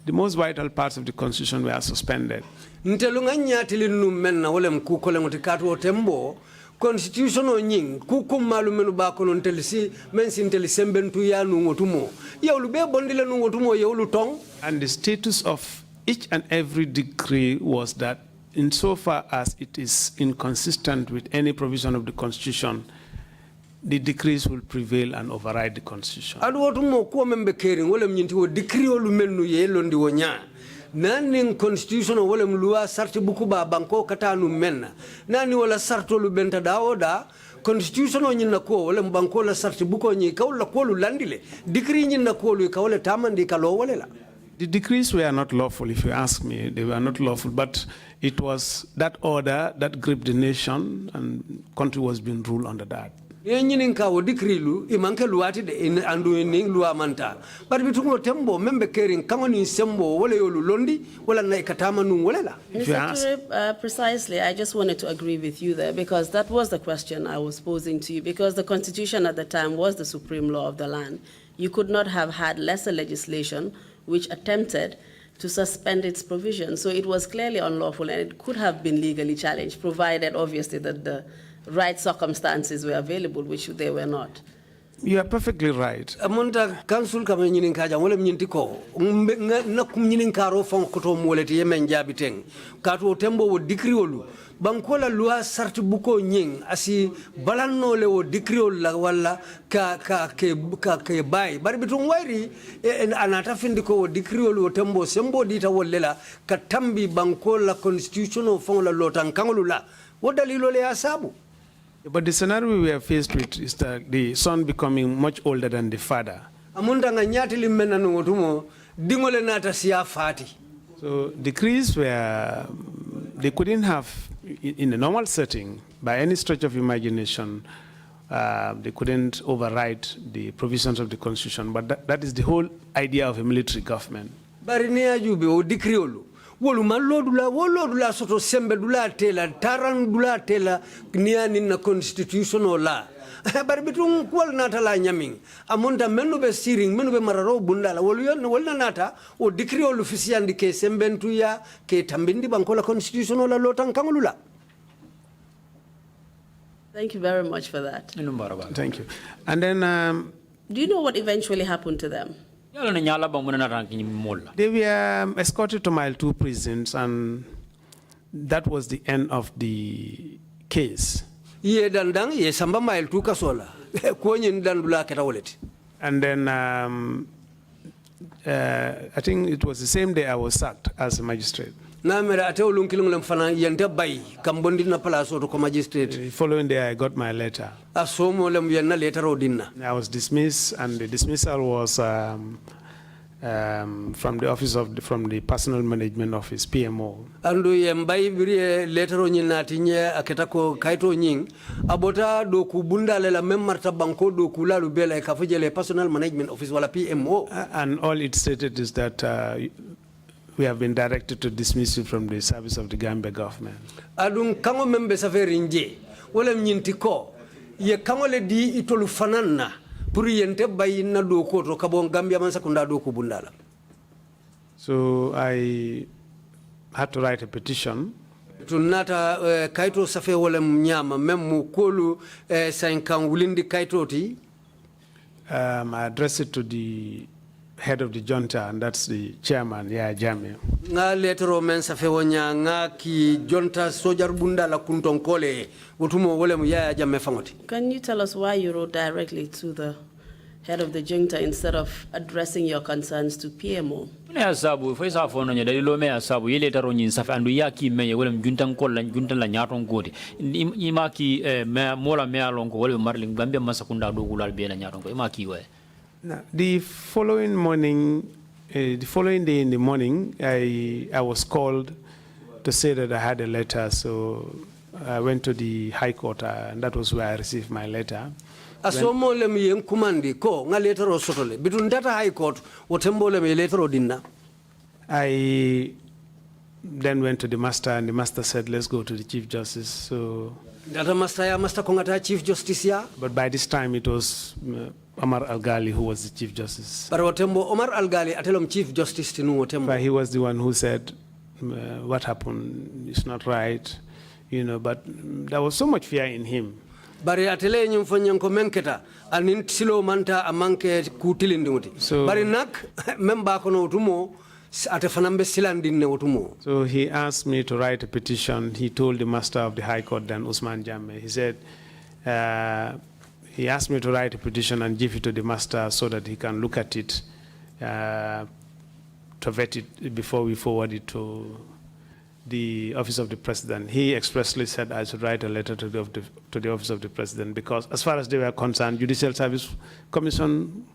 S13: the most vital parts of the Constitution were suspended.
S15: Ntelunga nyatili nu menna wala mkuko le ngotikatu o tembo Constitution o nying kuku malu menu ba kono ntelisi mensi ntelisi mbentu ya nungotumo ya ulube bondile nungotumo ya ulutong.
S13: And the status of each and every decree was that insofar as it is inconsistent with any provision of the Constitution, the decrees will prevail and override the Constitution.
S15: Adu wotumo kuwa membe kering wala mnyinti wo decree olu menu ye londi wonya. Nani constitution wala mlua sarti buku ba banko katanu menna nani wala sarto lu benta daoda constitution nyina ko wala mbanko la sarti buko nyi kawla ko lu landile decree nyina ko lu kawla tamandi kalo wala la.
S13: The decrees were not lawful, if you ask me. They were not lawful, but it was that order that gripped the nation, and country was being ruled under that.
S15: Yenyinka wo dikrilu imanke luati de andu ni luwa manta but bitungo tembo membe kering kangoni sembo wala yolu londi wala na ikatama nu wala la.
S12: Mr. Precisely, I just wanted to agree with you there because that was the question I was posing to you, because the Constitution at the time was the supreme law of the land. You could not have had lesser legislation which attempted to suspend its provision, so it was clearly unlawful and it could have been legally challenged, provided obviously that the right circumstances were available, which they were not.
S13: You are perfectly right.
S15: Amonta council kama nyinin kaja wala mnyinti ko na kumnyinin karo fon koto mweleti yemen jabi teng kato tembo wo dikri olu bankola loi sarti buko nying asi balanno le wo dikri la wala ke bay bari bitum wairi anata findi ko wo dikri olu wo tembo sembo dita wolela ka tambi bankola constitutional fon la lotan kangolu la wo dalilo le asabu.
S13: But the scenario we are faced with is that the son becoming much older than the father. So decrees were, they couldn't have, in a normal setting, by any stretch of imagination, they couldn't override the provisions of the Constitution. But that is the whole idea of a military government.
S15: Wolu malodula soto sembe dula tela taran dula tela niani na constitutional la bari bitung kwal nata la nyaming amonda menu be steering menu be mararo bundala wolu yon wala nata o decree olu fisiandi ke sembentu ya ke tambindi bankola constitutional la lotan kangulula.
S12: Thank you very much for that.
S13: Thank you. And then
S12: do you know what eventually happened to them?
S13: They were escorted to Mile 2 prisons, and that was the end of the case.
S15: And
S13: then I think it was the same day I was sacked as a magistrate. The following day I got my letter. I was dismissed, and the dismissal was from the office of from the Personal Management Office, PMO.
S15: Andu yembai biri letter onyi natinye aketako kaito nying abota do kubunda lela memmarta banko do kula lubela ikafujele Personal Management Office wala PMO.
S13: And all it stated is that we have been directed to dismiss you from the service of the Gambia government.
S15: Adun kango membe safari nje wala mnyintiko ye kango le di itolu fanana puri yente bayi na do koto kabon Gambia man sakunda do kubundala.
S13: So I had to write a petition.
S15: Tunata kaito safe wala mnyama memu kolu sainkan wulindi kaito ti.
S13: I addressed it to the head of the junta, and that's the chairman, Yaya Jammeh.
S15: Nga letero men safe wonya nga ki junta sojar bunda la kuntonkole utumo wole mu Yaya Jammeh fangoti.
S12: Can you tell us why you wrote directly to the head of the junta instead of addressing your concerns to PMO?
S14: Ne sabu foi sa fono nya dalilo me sabu yele taro nyin safa andu yaki me wala juntan ko la juntan la nyaton godi imaki me mola me alonko wala marling Gambia masakunda do gulal be la nyaton ko imaki we.
S13: The following morning, the following day in the morning, I was called to say that I had a letter. So I went to the High Court, and that was where I received my letter.
S15: Asomo le mi yen kumandi ko nga letter o sotole bitun data High Court wotembo le mi letter o dinna.
S13: I then went to the master, and the master said, let's go to the Chief Justice. So
S15: data master kongata Chief Justice ya.
S13: But by this time it was Omar Al-Ghali who was the Chief Justice.
S15: But wotembo Omar Al-Ghali atelom Chief Justice tinu wotembo.
S13: But he was the one who said, what happened is not right, you know, but there was so much fear in him.
S15: Bari atele nyumfanya nkomenketa anin silo manta amanke kutilindi muti.
S13: So
S15: bari nak memba kono utumo atefanambe silandine utumo.
S13: So he asked me to write a petition. He told the master of the High Court, then Usman Jammeh. He said, he asked me to write a petition and give it to the master so that he can look at it, to vet it before we forward it to the Office of the President. He expressly said I should write a letter to the Office of the President because as far as they were concerned, Judicial Service Commission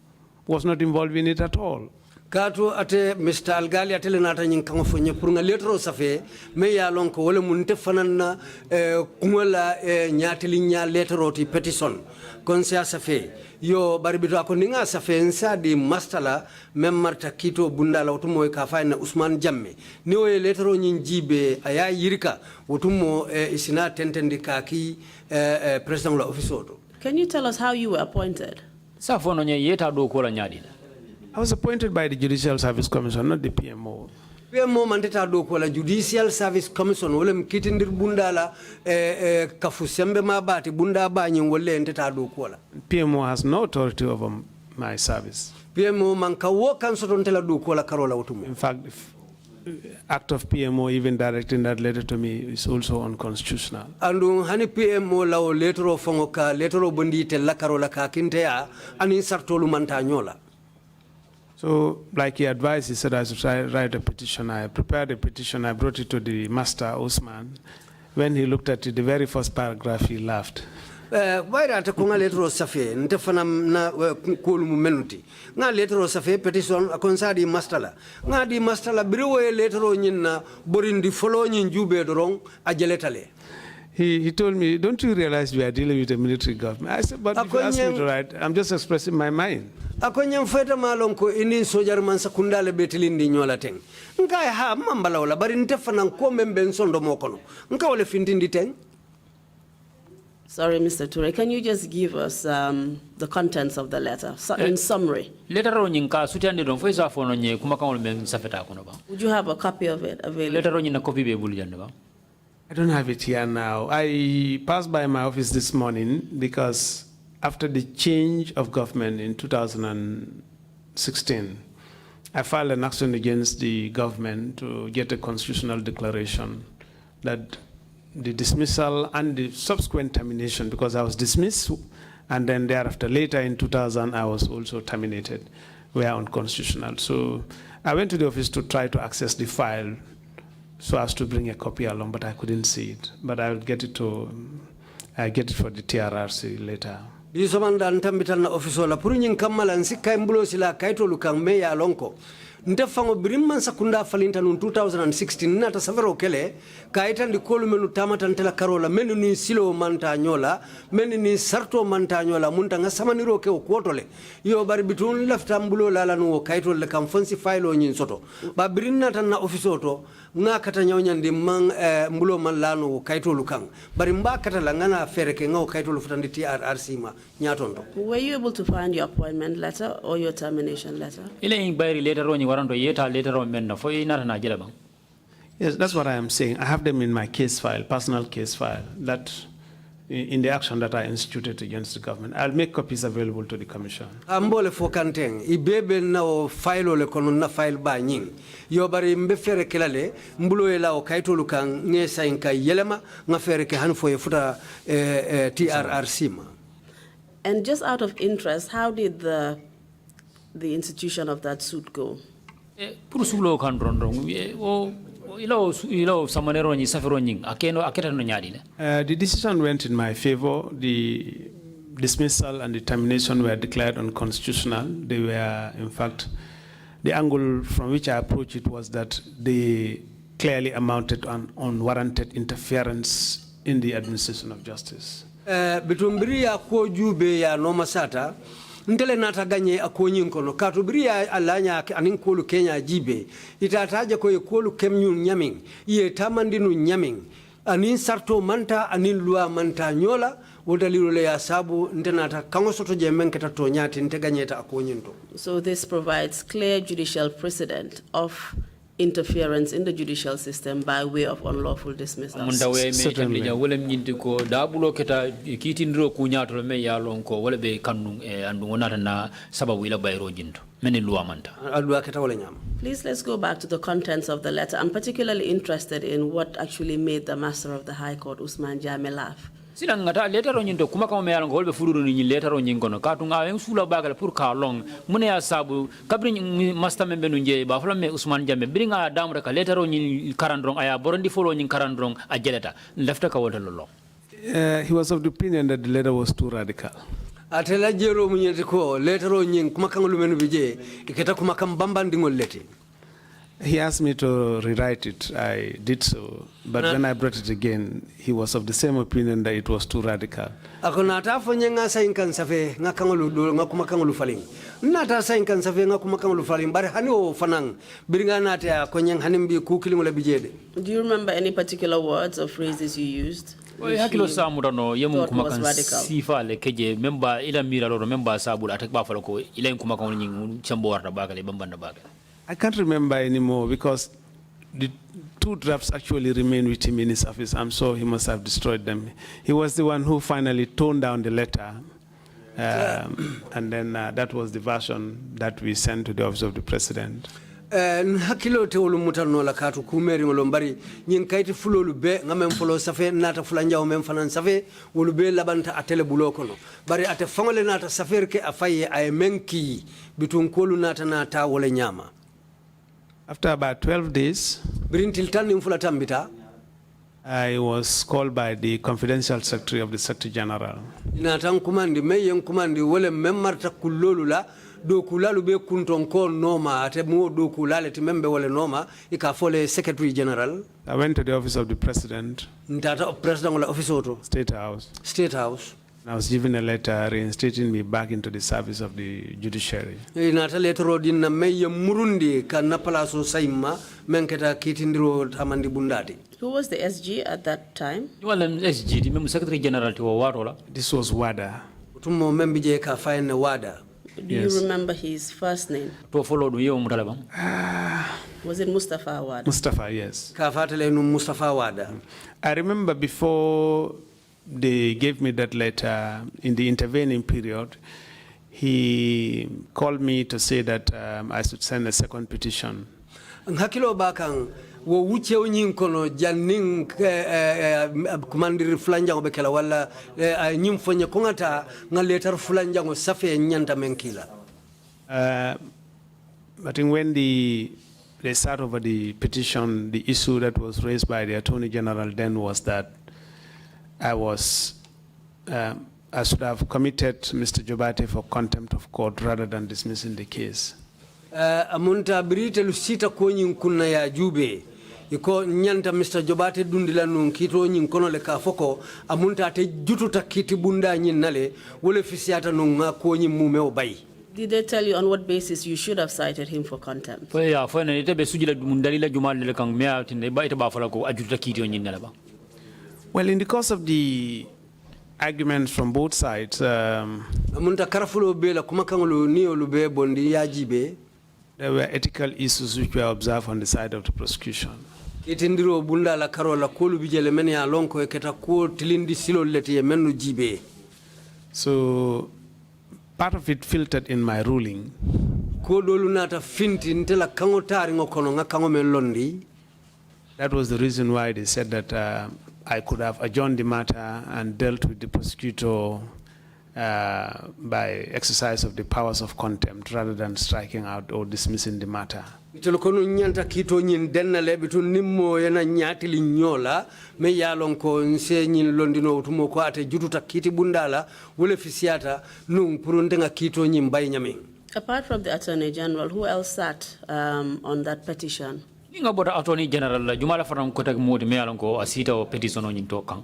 S13: was not involved in it at all.
S15: Kato ate Mr. Al-Ghali atele nata nyinkango fonye purunga letro safe me ya lonko wole munte fanana kumwela nyatili nya letro ti petition konse safe yo baribito akoninga safe nsa di mastala memmarta kito bundala utumo ka fayna Usman Jammeh niwe letro nyinjibe aya yirika utumo isina tentendi kaki president la office oto.
S12: Can you tell us how you were appointed?
S14: Safono nye yeta do kola nyadi.
S13: I was appointed by the Judicial Service Commission, not the PMO.
S15: PMO mandeta do ko la Judicial Service Commission wala mkitindir bundala kafusembe mabati bunda banyi wala enteta do ko la.
S13: PMO has no authority over my service.
S15: PMO manka wo kanso don tela do ko la karola utumo.
S13: In fact, act of PMO even directing that letter to me is also unconstitutional.
S15: Andu hani PMO la o letro fongo ka letro bondi tela karola ka kintea ani sartolu manta nyola.
S13: So, like he advised, he said I should write a petition. I prepared a petition. I brought it to the master, Osman. When he looked at it, the very first paragraph, he laughed.
S15: Waira ate kunga letro safe nte fana na kulumu menuti nga letro safe petition akonsa di mastala nga di mastala biriwo letro nyina borindi follow nyin jube dorong ajeletale.
S13: He told me, don't you realize we are dealing with a military government? I said, but if you ask me to write, I'm just expressing my mind.
S15: Akonyem feta malonko ini sojar man sakundale betilindi nyola teng. Nka ha mambala wala bari nte fana ko membe nsondo mokono. Nka wale fintindi teng.
S12: Sorry, Mr. Touray, can you just give us the contents of the letter in summary?
S14: Letter nyinka sutiandi don fo isa fono nye kuma kan men safeta kono ba.
S12: Would you have a copy of it available?
S14: Letter nyina copy be bulu jande ba.
S13: I don't have it here now. I passed by my office this morning because after the change of government in 2016, I filed an action against the government to get a constitutional declaration that the dismissal and the subsequent termination, because I was dismissed and then thereafter later in 2000 I was also terminated, were unconstitutional. So I went to the office to try to access the file so as to bring a copy along, but I couldn't see it. But I will get it for the TRRC later.
S15: Yusomanda ntambital na ofiso la purinyin kamala nsika imbulo sila kaito lukang meya lonko. Ntefango birimman sakunda falinta nun 2016 nata savero kele kaita ndikolu menu tamata ntela karola menu ni silo manta nyola menu ni sarto manta nyola munta nga samaniro ke okuotole yo bari bitun lafta mbulo lala nuwo kaito le kamfonsi file nyin soto ba birinna tan na ofiso to nga kata nyawnyandi mang mbulo man lano kaito lukang bari mba kata la ngana fereke nga kaito lufutandi TRRC ma nyatondo.
S12: Were you able to find your appointment letter or your termination letter?
S14: Ile ingbairi letter oni waranto yeta letter on men na fo inata na jela bang.
S13: Yes, that's what I am saying. I have them in my case file, personal case file, that in the action that I instituted against the government. I'll make copies available to the Commission.
S15: Ambole fokanteng ibebe na o file ole kono na file ba nying yo bari mbe fere kelale mbulo ela o kaito lukan ngesa inka yelema nga fere ke hanfo ye futa TRRC ma.
S12: And just out of interest, how did the institution of that suit go?
S14: Purusulo kan rondong ilo samanero ni safero nying akeno aketa no nyadi ne.
S13: The decision went in my favor. The dismissal and the termination were declared unconstitutional. They were, in fact, the angle from which I approached it was that they clearly amounted to an unwarranted interference in the administration of justice.
S15: Bitumbria ko jube ya no masata ntele nata ganye akonyi nkono katubria alanya anin kolu Kenya jibe itataje ko kolu kemnyu nyaming ye tamandinu nyaming anin sarto manta anin lua manta nyola wodaliro le ya sabu ntenata kango soto je menketa to nyati nteganyeta akonyinto.
S12: So this provides clear judicial precedent of interference in the judicial system by way of unlawful dismissal.
S14: Certainly.
S12: Please let's go back to the contents of the letter. I'm particularly interested in what actually made the Master of the High Court, Usman Jame, laugh.
S14: Sila ngata letter on into kuma kama meyalong holbe fururu ni letter on yingono katunga yang sula bagal pur ka long mune ya sabu kabri master membe nunje ba fala me Usman Jammeh bringa damra ka letter on karandrong aya borondi follow nyin karandrong a jeleta lefta ka wota lolo.
S13: He was of the opinion that the letter was too radical.
S15: Atela jero munyete ko letter on nyin kuma kangulu menu bije iketa kuma kambamba ndingol leti.
S13: He asked me to rewrite it. I did so. But when I brought it again, he was of the same opinion that it was too radical.
S15: Akona tafo nyenga sa inkan safe ngakangulu ngakuma kangulu faling. Nata sa inkan safe ngakuma kangulu faling bare hani o fanang biringa nata konyeng hanimbi kukilingola bijede.
S12: Do you remember any particular words or phrases you used?
S14: Hakilo samura no yemu kuma kan sifa le keje memba ila mira loro memba sabul atak ba fala ko ila kuma kan nyin chambo warda bagale bambanda bagale.
S13: I can't remember anymore because the two drafts actually remain with him in his office. I'm sure he must have destroyed them. He was the one who finally toned down the letter. And then that was the version that we sent to the office of the president.
S15: Hakilo te olu mutano la katu kumeri ngolombari nyin kaiti fulolu be ngame mfolo safe nata fulanja o memfanan safe wolu be labanta atele bulokono bari ate fangole nata safer ke afaye ay menki bitun kolu nata wole nyama.
S13: After about 12 days, I was called by the confidential secretary of the Secretary General.
S15: Do kulalu be kunton ko noma ate mo do kulale timembe wale noma ikafole Secretary General.
S13: I went to the office of the president.
S15: Ntata president wala office auto.
S13: State House.
S15: State House.
S13: I was given a letter reinstating me back into the service of the judiciary.
S15: Nata letter din na meye murundi ka na palaso saima menketa kitindiro tamandi bundati.
S12: Who was the SG at that time?
S14: Well, SG, the Secretary General to Warola.
S13: This was WADA.
S15: Tumo membije ka fine WADA.
S12: Do you remember his first name?
S14: To follow the young
S12: Was it Mustafa Wada?
S13: Mustafa, yes.
S15: Mustafa Wada.
S13: I remember before they gave me that letter, in the intervening period, he called me to say that I should send a second petition.
S15: Hakilo bakang wo wuche onyin kono janning commander flanja ngo bekela wala nyim fonye kongata nga letter flanja ngo safe nyanta menkila.
S13: I think when they start over the petition, the issue that was raised by the Attorney General then was that I should have committed Mr. Jobate for contempt of court rather than dismissing the case.
S15: Amunta birite lusita konyin kunna ya jube iko nyanta Mr. Jobate dundila nun kito nyin kono le kafoko amunta te jututa kiti bunda nyin nale wole fisiata nun nga konyin mume obay.
S12: Did they tell you on what basis you should have cited him for contempt?
S14: Well, yeah, for any tebe sujila mundalila jumal le kang mea tinde ba ita ba fala ko ajuta kiti nyin nale ba.
S13: Well, in the course of the arguments from both sides,
S15: amunta karafulo bela kumakangolo ni olube bondi ya jibe.
S13: There were ethical issues which were observed on the side of the prosecution.
S15: Itindiro bunda la karola kolu bijele meni ya lonko eketa ko tilindi silo leti ye menu jibe.
S13: So part of it filtered in my ruling.
S15: Ko dolu nata finti ntela kango tari ngokono nga kango melondi.
S13: That was the reason why they said that I could have adjourned the matter and dealt with the prosecutor by exercise of the powers of contempt rather than striking out or dismissing the matter.
S15: Itolokono nyanta kito nyin denale bitu nimmo yana nyati li nyola me yalon ko nse nyin londino utumo ko ate jututa kiti bundala wole fisiata nung purundenga kito nyin bay nyame.
S12: Apart from the Attorney General, who else sat on that petition?
S14: Inga boda Attorney General la jumala faram ko tag modi me yalon ko asita o petition o nyin to kan.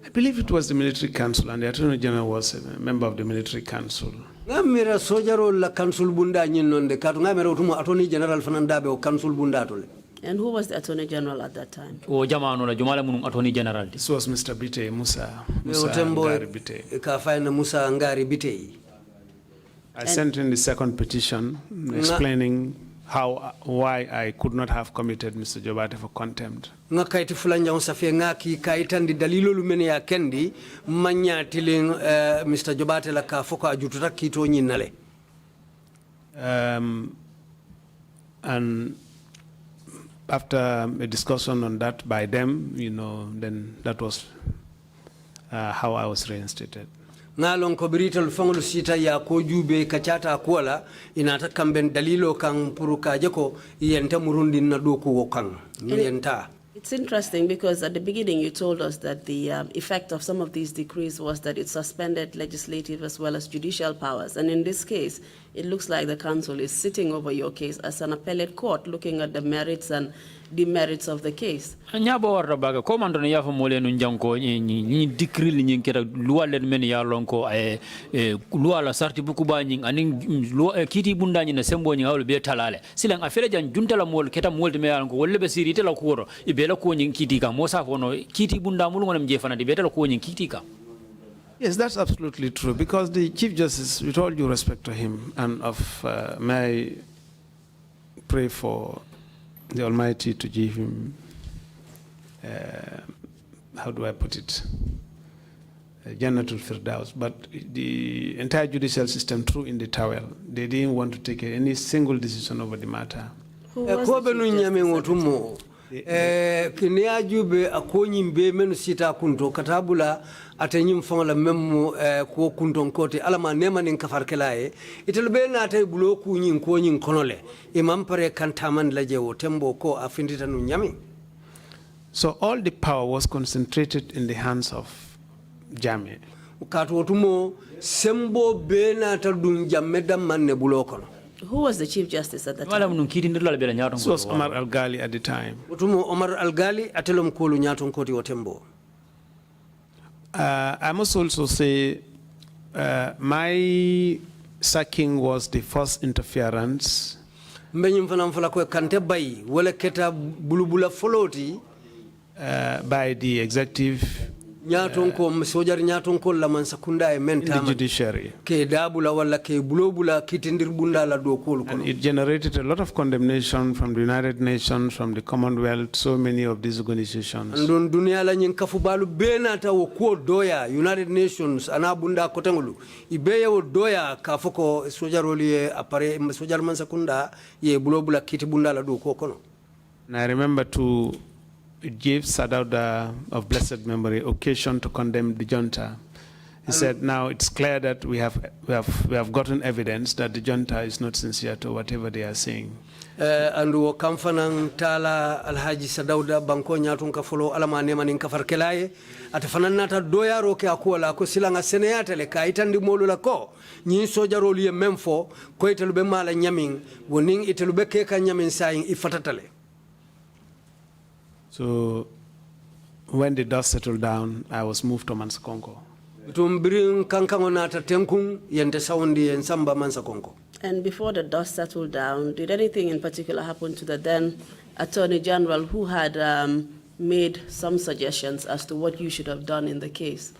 S13: I believe it was the military council, and the Attorney General was a member of the military council.
S15: Ngamira sojaro la council bunda nyinonde katu ngamira utumo Attorney General fanandabe o council bunda tole.
S12: And who was the Attorney General at that time?
S14: O jamano la jumala munung Attorney General.
S13: This was Mr. Bite Musa
S15: Ngari
S13: Bite.
S15: Kafaina Musa Ngari Bite.
S13: I sent in the second petition explaining why I could not have committed Mr. Jobate for contempt.
S15: Nga kaiti fulanja unsafia ngaki kaitandi dalilo lumene ya kendi manya tiling Mr. Jobate la kafoka ajututa kito nyinale.
S13: And after a discussion on that by them, then that was how I was reinstated.
S15: Ngalong ko birita lufangulu sita ya ko jube kachata akwala inata kamben dalilo kang puruka jeko yenta murundi na doku wokang yenta.
S12: It's interesting because at the beginning you told us that the effect of some of these decrees was that it suspended legislative as well as judicial powers. And in this case, it looks like the council is sitting over your case as an appellate court looking at the merits and demerits of the case.
S14: Nyabo warra baga ko man don yafa mole nun janko ni decree ni keta loi len men ya lonko loi la sarti buku ba nyin anin loi kiti bunda ni na sembo ni hawle be talale silan afere jan juntala mol keta mol de me ya lonko wolle be siri tela kuro ibela ko nyin kiti ka mosa fono kiti bunda mul ngona mje fana de betala ko nyin kiti ka.
S13: Yes, that's absolutely true, because the Chief Justice, with all due respect to him, and may I pray for the Almighty to give him, how do I put it, Jannatul Firdaus, but the entire judicial system threw in the towel. They didn't want to take any single decision over the matter.
S15: Kenya jube akonyi mbe menu sita kunto katabula atenyim fangala memu ko kunto nkote alama nema ninkafarkelae itelbe na atay bloku nyin ko nyin konole imam pare kantaman lajewo tembo ko afindita nu nyami.
S13: So all the power was concentrated in the hands of Jame.
S15: Katotumo sembo be na tadun jameda manne bulokono.
S12: Who was the Chief Justice at the time?
S13: This was Omar Al-Ghali at the time.
S15: Omar Al-Ghali atelom kolu nyaton koti watembo.
S13: I must also say my sacking was the first interference
S15: by
S13: the executive
S15: in
S13: the judiciary. And it generated a lot of condemnation from the United Nations, from the Commonwealth, so many of these organizations.
S15: United Nations anabunda kotengulu ibeye doya kafoko sojaroli apare sojar mansakunda ye bulobula kitibunda la do kono.
S13: And I remember to give Sadauda of blessed memory occasion to condemn the junta. He said, now it's clear that we have gotten evidence that the junta is not sincere to whatever they are saying.
S15: And wo kamfanang tala alhaji Sadauda banko nyatun ka follow alama nema nin kafar kelaye atafanan nata doya roke akola ko silanga seneyata le kaitandi molu la ko nyi sojaro liye memfo ko itelube mala nyamin woning itelube keka nyamin saying ifatatale.
S13: So when the dust settled down, I was moved to Mansakonko.
S12: And before the dust settled down, did anything in particular happen to the then Attorney General who had made some suggestions as to what you should have done in the case?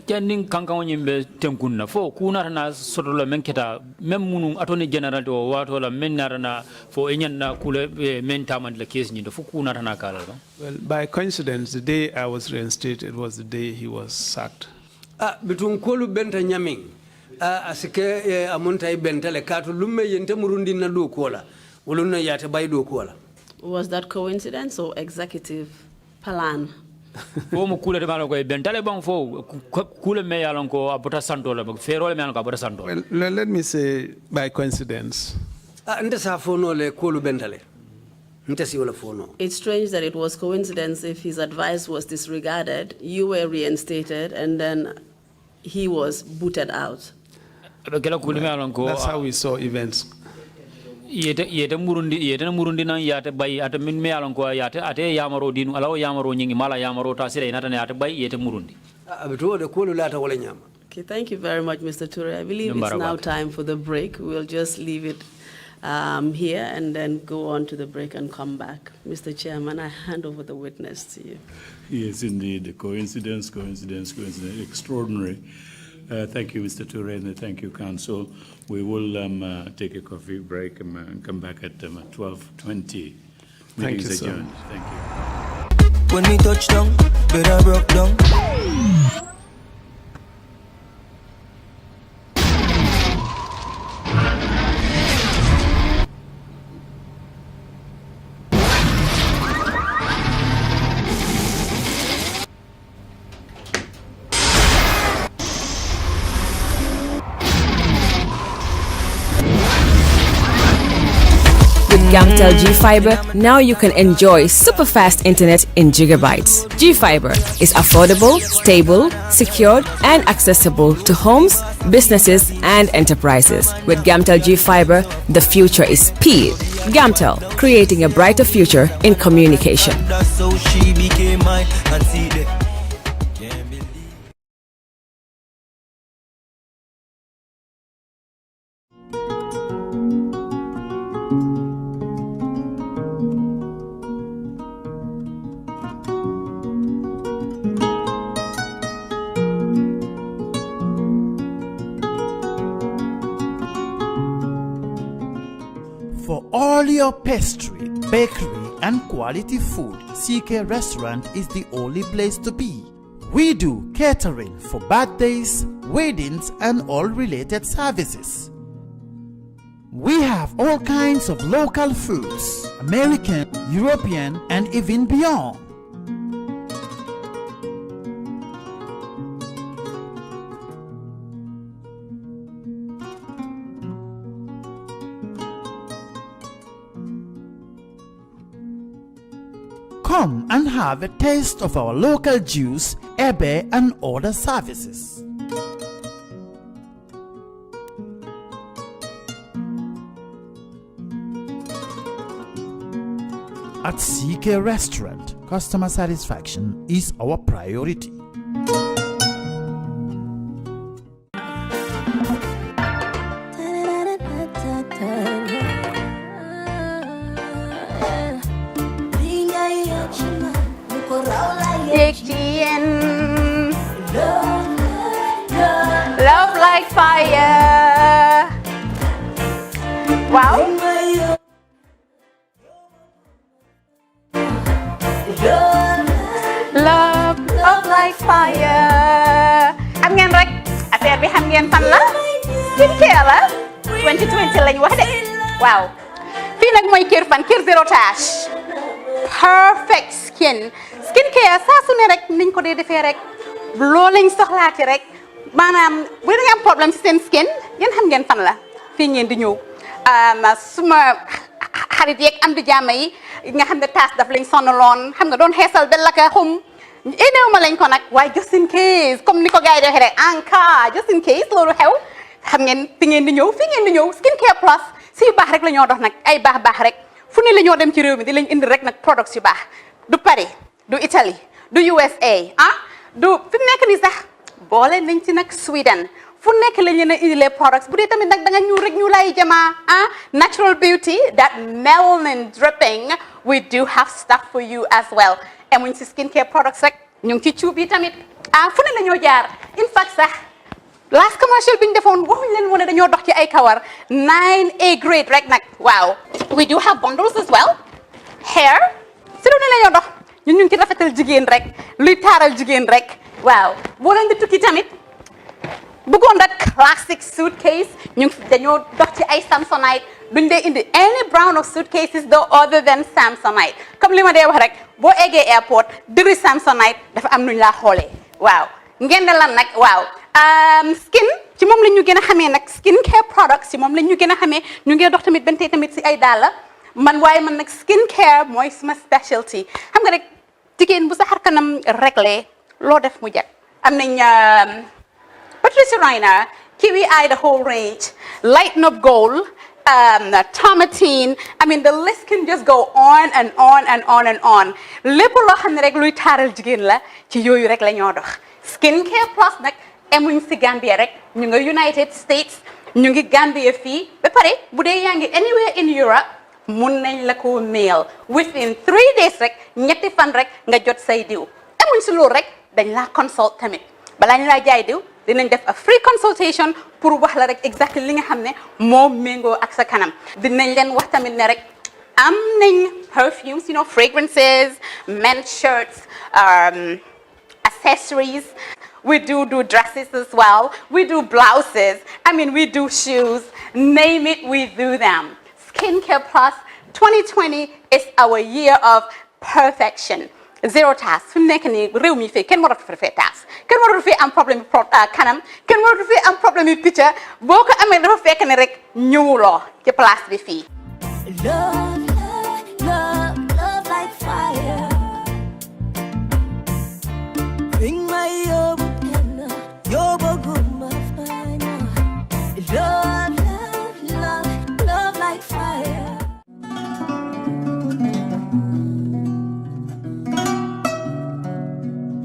S14: Janding kankan nyimbe temkunna fo kuna na sotola menketa memunu Attorney General to watola menarana fo enyanna kule mentaman la case nyindo fo kuna na kala.
S13: Well, by coincidence, the day I was reinstated was the day he was sacked.
S15: Between kolu benta nyaming asike amunta ibentale katu lumme yente murundi na do kola ulunna yate bay do kola.
S12: Was that coincidence or executive plan?
S14: Well, let
S13: me say by coincidence.
S12: It's strange that it was coincidence if his advice was disregarded, you were reinstated, and then he was booted out.
S13: That's how we saw events.
S14: Yete murundi na yate bay ate min me alon ko yate ate yamaro dinu alaw yamaro nyingi mala yamaro ta sire inata ne ate bay yete murundi.
S12: Okay, thank you very much, Mr. Touray. I believe it's now time for the break. We'll just leave it here and then go on to the break and come back. Mr. Chairman, I hand over the witness to you.
S11: Yes, indeed. Coincidence, extraordinary. Thank you, Mr. Touray, and thank you, Council. We will take a coffee break and come back at 12:20.
S13: Thank you, sir.
S11: Adjourned. Thank you.
S16: When we touch down, better broke down.
S17: Gamtel G-Fiber, now you can enjoy super fast internet in gigabytes. G-Fiber is affordable, stable, secured, and accessible to homes, businesses, and enterprises. With Gamtel G-Fiber, the future is speed. Gamtel, creating a brighter future in communication.
S16: That's so she became mine and see the
S18: For all your pastry, bakery, and quality food, CK Restaurant is the only place to be. We do catering for birthdays, weddings, and all related services. We have all kinds of local foods, American, European, and even beyond. Come and have a taste of our local juice, ebe, and other services. At CK Restaurant, customer satisfaction is our priority.
S1: Love like fire. Wow. Love like fire. Xam ngeen rek affaire bi xam ngeen fan la? Skincare la. 2020 lañ wax de. Waaw. Fii nag mooy Kerr fan Kerr zero tache. Perfect skin. Skincare saa su ne rek niñ ko dee defee rek. Loo lañ soxlaati rek. Maanaam bu ngeen am problème ci seen skin yéen xam ngeen fan la. Fii ngeen di ñëw. Suma xarit yeeg am di jàmm yi nga xam ne taas daf lañ sonaloon xam nga doon xeesal ba laka xum éneew ma lañ ko nag waaye just in case comme ni ko gars yi di waxee rek en cas just in case loolu xew xam ngeen fi ngeen di ñëw skincare plus si yu baax rek la ñoo dox nag ay baax rek fu ne la ñoo dem ci réew mi di lañ indi rek nag products yu baax du Paris du Italie du USA du fi mu nekk nii sax boole nañ ci nag Sweden fu nekk lañ leen a indilee products bu dee tamit nag da nga ñuul rek ñu lay jamaa natural beauty that melanin dripping we do have stuff for you as well emuñ ci skincare products rek ñu ngi ci cuub yi tamit fu ne la ñoo jaar in fact sax last commercial bi ñu defoon waxuñ leen woon ne dañoo dox ci ay kawar 9A grade rek nag waaw we do have bundles as well hair si lu ne la ñoo dox ñun ñu ngi ci rafetal jigéen rek luy taaral jigéen rek waaw boo leen di tukki tamit bëggoon rek classic suitcase ñu dañoo dox ci ay Samsonite duñ dee indi any brand of suitcases though other than Samsonite comme li ma dee wax rek boo eggee airport dëri Samsonite dafa am nuñ laa xoolee waaw ngeen ne lan nag waaw skin ci moom la ñu gën a xamee nag skin care products ci moom la ñu gën a xamee ñu ngi dox tamit bentey tamit si ay dàlla man waaye man nag skin care mooy suma specialty xam nga rek jigéen bu sa xar kanam réglé loo def mu jag am nañ Patricia Reiner, Kiwi Eye, the whole range, Lighten Up Gold, Tomatine. I mean, the list can just go on and on and on and on. Lépp loo xam ne rek luy taaral jigéen la ci yooyu rek la ñoo dox
S19: Skincare Plus nag emuñ si Gambia rek ñu nga United States ñu ngi Gambia fii ba pare bu dee yaa ngi anywhere in Europe mun nañ la ko mail within 3 days rek ñetti fan rek nga jot say diw emuñ si loolu rek dañ laa consult tamit balaa ñu laa jaay diw dinañ def a free consultation pour wax la rek exactly li nga xam ne moo méngoo ak sa kanam dinañ leen wax tamit ne rek am nañ perfumes, you know, fragrances, men's shirts, accessories. We do dresses as well. We do blouses. I mean, we do shoes. Name it, we do them. Skincare Plus 2020 is our year of perfection. Zero task. Fi mu nekk nii réew mi fii kenn waratu fi task. Kenn waratu fi am problème kanam. Kenn waratu fi am problème picture. Boo ko amee dafa fekk ne rek ñëwuloo ci place bi fii.